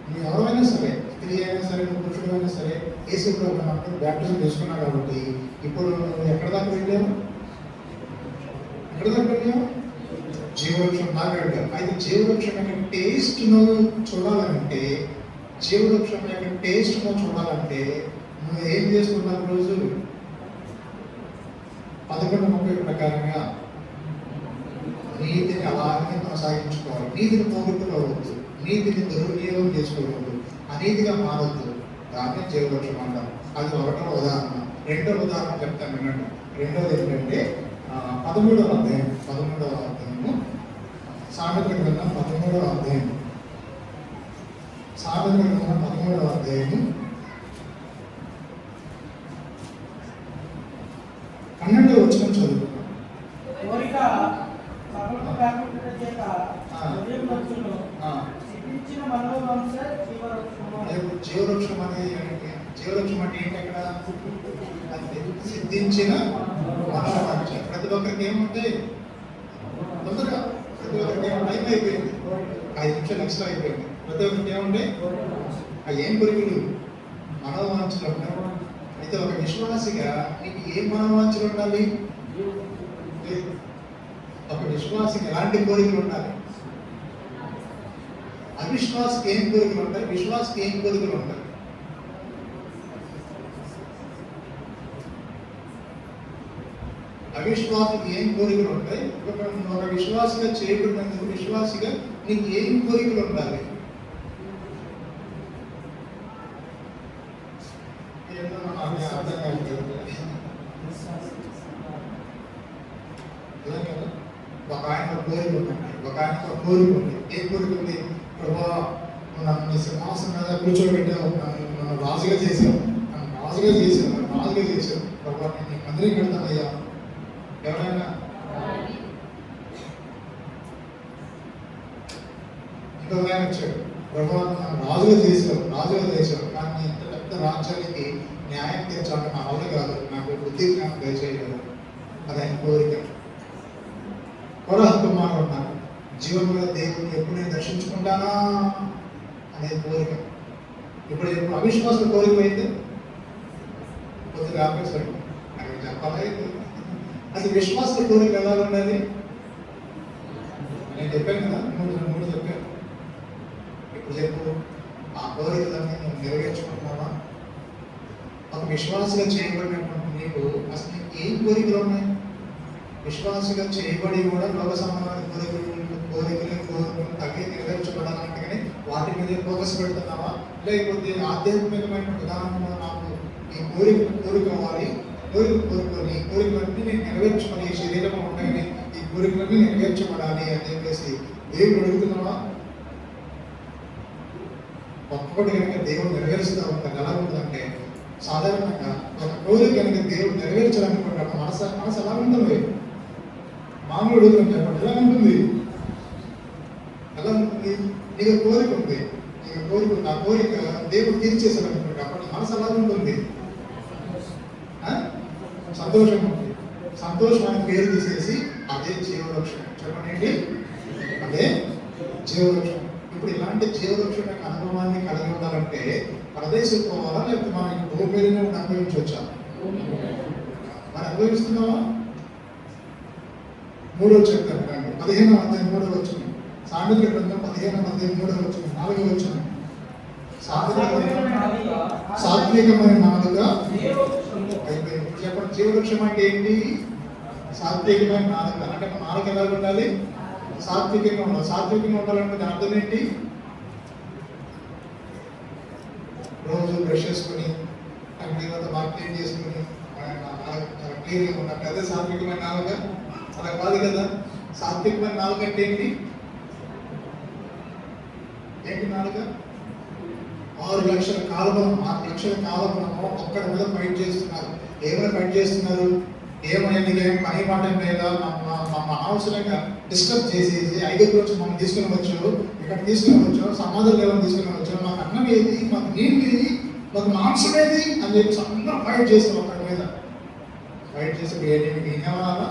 నువ్వు ఎవరైనా సరే, స్త్రీ అయినా సరే, నువ్వు పురుషుడు అయినా సరే, యేసు ప్రభువుని నమ్ముకుని బ్యాప్టిజం చేసుకున్నావు కాబట్టి ఇప్పుడు నువ్వు ఎక్కడ దాకా వెళ్ళావు? జీవవృక్షం దాకా వెళ్ళావు. అయితే జీవవృక్షం యొక్క టేస్ట్ నువ్వు చూడాలంటే నువ్వు ఏం చేసుకున్నావు? రోజు 11:30 ప్రకారంగా నీతిని అలాగే కొనసాగించుకోవాలి. నీతిని పోగొట్టుకోవద్దు, నీతిని దుర్వినియోగం చేసుకోవద్దు, అనీతిగా మారద్దు. దాన్ని జీవవృక్షం అంటారు. అది ఒకటో ఉదాహరణ. రెండో ఉదాహరణ చెప్తాను వినండి. రెండోది ఏంటంటే 13వ అధ్యాయము సామెతల గ్రంథం 13వ అధ్యాయం 12వ వచనం చదువుకున్నాం. జీవవృక్షం అనేది జీవవృక్షం అంటే ఏంటి? అక్కడ సిద్ధించిన మనోవాంఛ. ప్రతి ఒక్కరికి ఏముంటాయి? తొందరగా ప్రతి ఒక్కరికి టైం అయిపోయింది, 5 నిమిషాలు ఎక్స్ట్రా అయిపోయింది. ప్రతి ఒక్కరికి ఏముంటాయి? ఏం కోరికలు? మనోవాంఛలు ఉంటాయి. అయితే ఒక విశ్వాసిగా నీకు ఏం మనోవాంఛలు ఉండాలి? ఒక విశ్వాసికి ఎలాంటి కోరికలు ఉండాలి? అవిశ్వాసకి ఏం కోరికలు ఉంటాయి? విశ్వాసకి ఏం కోరికలు ఉంటాయి? అవిశ్వాసకి ఏం కోరికలు ఉంటాయి? ఒక విశ్వాసిగా చేయబడినందుకు విశ్వాసిగా నీకు ఏం కోరికలు ఉండాలి? ఒక ఆయన కోరిక ఉంటుంది, ఒక ఆయన కోరిక ఉంది. ఏ కోరిక ఉంది? ప్రభా, నన్ను సింహాసనం మీద కూర్చోబెట్టావు, నన్ను రాజుగా చేసావు ప్రభా, నేను మందిరం కడతానయ్యా. ఎవరైనా ఇంకొక ఆయన వచ్చాడు, ప్రభా, నన్ను రాజుగా చేసావు, కానీ ఇంత పెద్ద రాజ్యానికి న్యాయం తీర్చాలంటే నా వల్ల కాదు, నాకు బుద్ధి జ్ఞానం దయచేయగలరు. అది ఆయన కోరిక. కుమారుడు ఉన్నారు, జీవంలో దేవుని ఎప్పుడు నేను దర్శించుకుంటానా అనే కోరిక. ఇప్పుడు అవిశ్వాస కోరిక అయితే కొద్దిగా ఆపేశాడు. నాకు చెప్పాలి అది విశ్వాస కోరిక ఎలా ఉండాలి? నేను చెప్పాను కదా, మూడు చెప్పాను. ఇప్పుడు చెప్పు, ఆ కోరికలన్నీ నువ్వు నెరవేర్చుకుంటున్నావా? ఒక విశ్వాసగా చేయబడినటువంటి నీకు అసలు నీకు ఏం కోరికలు ఉన్నాయి? విశ్వాసగా చేయబడి కూడా లోక సంబంధమైన కోరికలు తగ్గి నెరవేర్చబడాలంటే కానీ వాటి మీద ఫోకస్ పెడుతున్నావా? లేకపోతే ఆధ్యాత్మికమైన విధానంలో నాకు ఈ కోరుకోవాలి, కోరుకొని ఈ కోరికలన్నీ నేను నెరవేర్చుకొని ఈ శరీరంలో ఉంటాయని ఈ కోరికలన్నీ నెరవేర్చబడాలి అని చెప్పేసి దేవుడు అడుగుతున్నావా? ఒక్కొక్కటి కనుక దేవుడు నెరవేరుస్తూ ఉంటారు. ఎలా ఉంటుందంటే సాధారణంగా ఒక కోరిక కనుక దేవుడు నెరవేర్చాలనుకుంటాడు మనసు ఎలా ఉంటుంది? మామూలు అడుగుతాం చెప్పండి, ఎలా ఉంటుంది? ఎలా ఉంటుంది? నీకు కోరిక ఉంది, నీకు కోరిక ఆ కోరిక దేవుడు తీర్చేసాడనుకుంటాడు. అప్పుడు మనసు ఎలా ఉంటుంది? సంతోషం ఉంది. సంతోషం అని పేరు తీసేసి అదే జీవవృక్షం. చెప్పండి, అదే జీవవృక్షం. ఇప్పుడు ఇలాంటి జీవవృక్షం యొక్క అనుభవాన్ని కలిగి ఉండాలంటే ప్రదేశం పోవాలా, లేకపోతే మనం భూమి మీదనే అనుభవించవచ్చా? మరి అనుభవిస్తున్నావా? 3వ చెప్తాను, 15వ అధ్యాయం 3వ వచనం, సామెతల గ్రంథం 15వ అధ్యాయం 3వ వచనం, 4వ వచనం. సాత్వికమైన నాలుక అయిపోయింది. చెప్పండి, జీవవృక్షం అంటే ఏంటి? సాత్వికమైన నాలుక. అంటే నాలుక ఎలా ఉండాలి? సాత్వికంగా ఉండాలి. సాత్వికంగా ఉండాలంటే దాని అర్థం ఏంటి? రోజు బ్రష్ చేసుకుని తర్వాత బాగా క్లీన్ చేసుకుని చాలా క్లీన్గా ఉన్నట్టు అదే సాత్వికమైన నాలుక. అలా కాదు కదా. సాత్వికమైన నాలుక అంటే ఏంటి? ఏంటి నాలుక? 6 లక్షల కాలబలం, 6 లక్షల కాలబలము ఒక్కడి మీద ఫైట్ చేస్తున్నారు. ఏమైనా ఫైట్ చేస్తున్నారు? ఏమైనా పని మాట మీద మమ్మల్ని అనవసరంగా డిస్టర్బ్ చేసేసి ఐదుగురు వచ్చి మమ్మల్ని తీసుకుని వచ్చు, ఇక్కడ తీసుకుని వచ్చు, సమాధులు లేవని తీసుకుని వచ్చు, మాకు అన్నం ఏది, మాకు నీళ్ళు ఏది, మాకు మాంసం ఏది అని చెప్పి అందరూ ఫైట్ చేస్తారు. ఒక్కడి మీద ఫైట్ చేసి వినేవాళ్ళ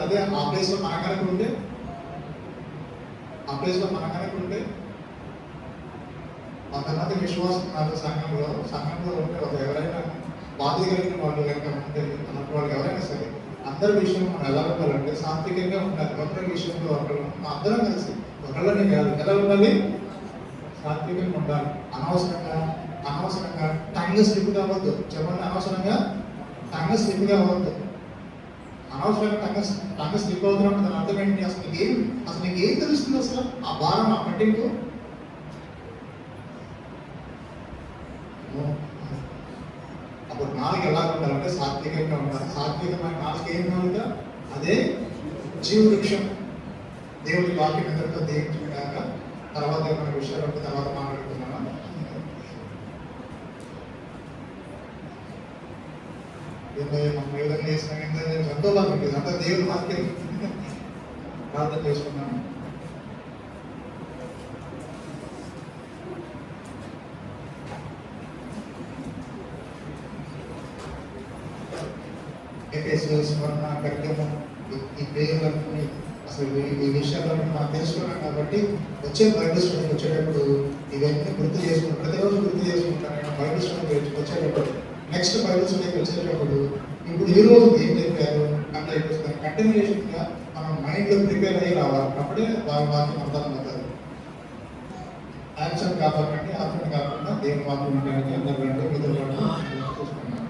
అదే ఆ ప్లేస్లో మన కనుక ఉంటే, ఆ ప్లేస్లో మన కనుక ఉంటే కొంతమంది విశ్వాసం నాకు సంఘంలో ఉంటే వాళ్ళు ఎవరైనా బాధ్యత కలిగిన వాళ్ళు కనుక ఉంటే అలాంటి వాళ్ళు ఎవరైనా సరే అందరి విషయంలో మనం ఎలా ఉండాలంటే సాత్వికంగా ఉండాలి. ఒకరి విషయంలో ఒకరు అందరం కలిసి ఒకళ్ళని కాదు ఎలా ఉండాలి? సాత్వికంగా ఉండాలి. అనవసరంగా టంగ్ స్లిప్ కావద్దు. చెప్పండి, అనవసరంగా టంగ్ స్లిప్ కావద్దు. అనవసరంగా టంగ్ స్లిప్ అవుతున్నప్పుడు దాని అర్థం ఏంటి? అసలు నీకు ఏం తెలుస్తుంది? అసలు ఆ భారం, ఆ పట్టింపు అప్పుడు నాలుగు ఎలా ఉండాలంటే సాత్వికంగా ఉండాలి. సాత్వికమైన నాలుగు ఏం నాలుక? అదే జీవవృక్షం. దేవుడి వాక్యం ఎందరితో దీవించుకున్నాక తర్వాత ఏమైనా విషయాలు తర్వాత మాట్లాడుతున్నామా? మనం ఏ విధంగా చేసినాం ఎంతో బాగా ఉంటుంది. అంతా దేవుడి వాక్యం ప్రార్థన చేసుకున్నాము. స్మరణ కార్యక్రమం ఈ పేర్లన్నీ అసలు ఈ విషయాలను మనం తెలుసుకున్నాం కాబట్టి వచ్చే బైబిల్ స్టడీకి వచ్చేటప్పుడు ఇవన్నీ గుర్తు చేసుకుంటాం. ప్రతిరోజు గుర్తు చేసుకుంటాను. నేను బైబిల్ స్టడీకి వచ్చేటప్పుడు నెక్స్ట్ బైబిల్ స్టడీకి వచ్చేటప్పుడు ఇప్పుడు ఈ రోజు ఏం చెప్పారు అంటే అయిపోతుంది. కంటిన్యూషన్గా మనం మైండ్లో ప్రిపేర్ అయ్యి రావాలి. అప్పుడే వాక్యం అర్థం అవుతుంది. యాక్షన్ కాపాడండి, అర్థం కాకుండా దేవుని వాక్యం ఉండడానికి అందరూ మీతో పాటు చూసుకున్నాం.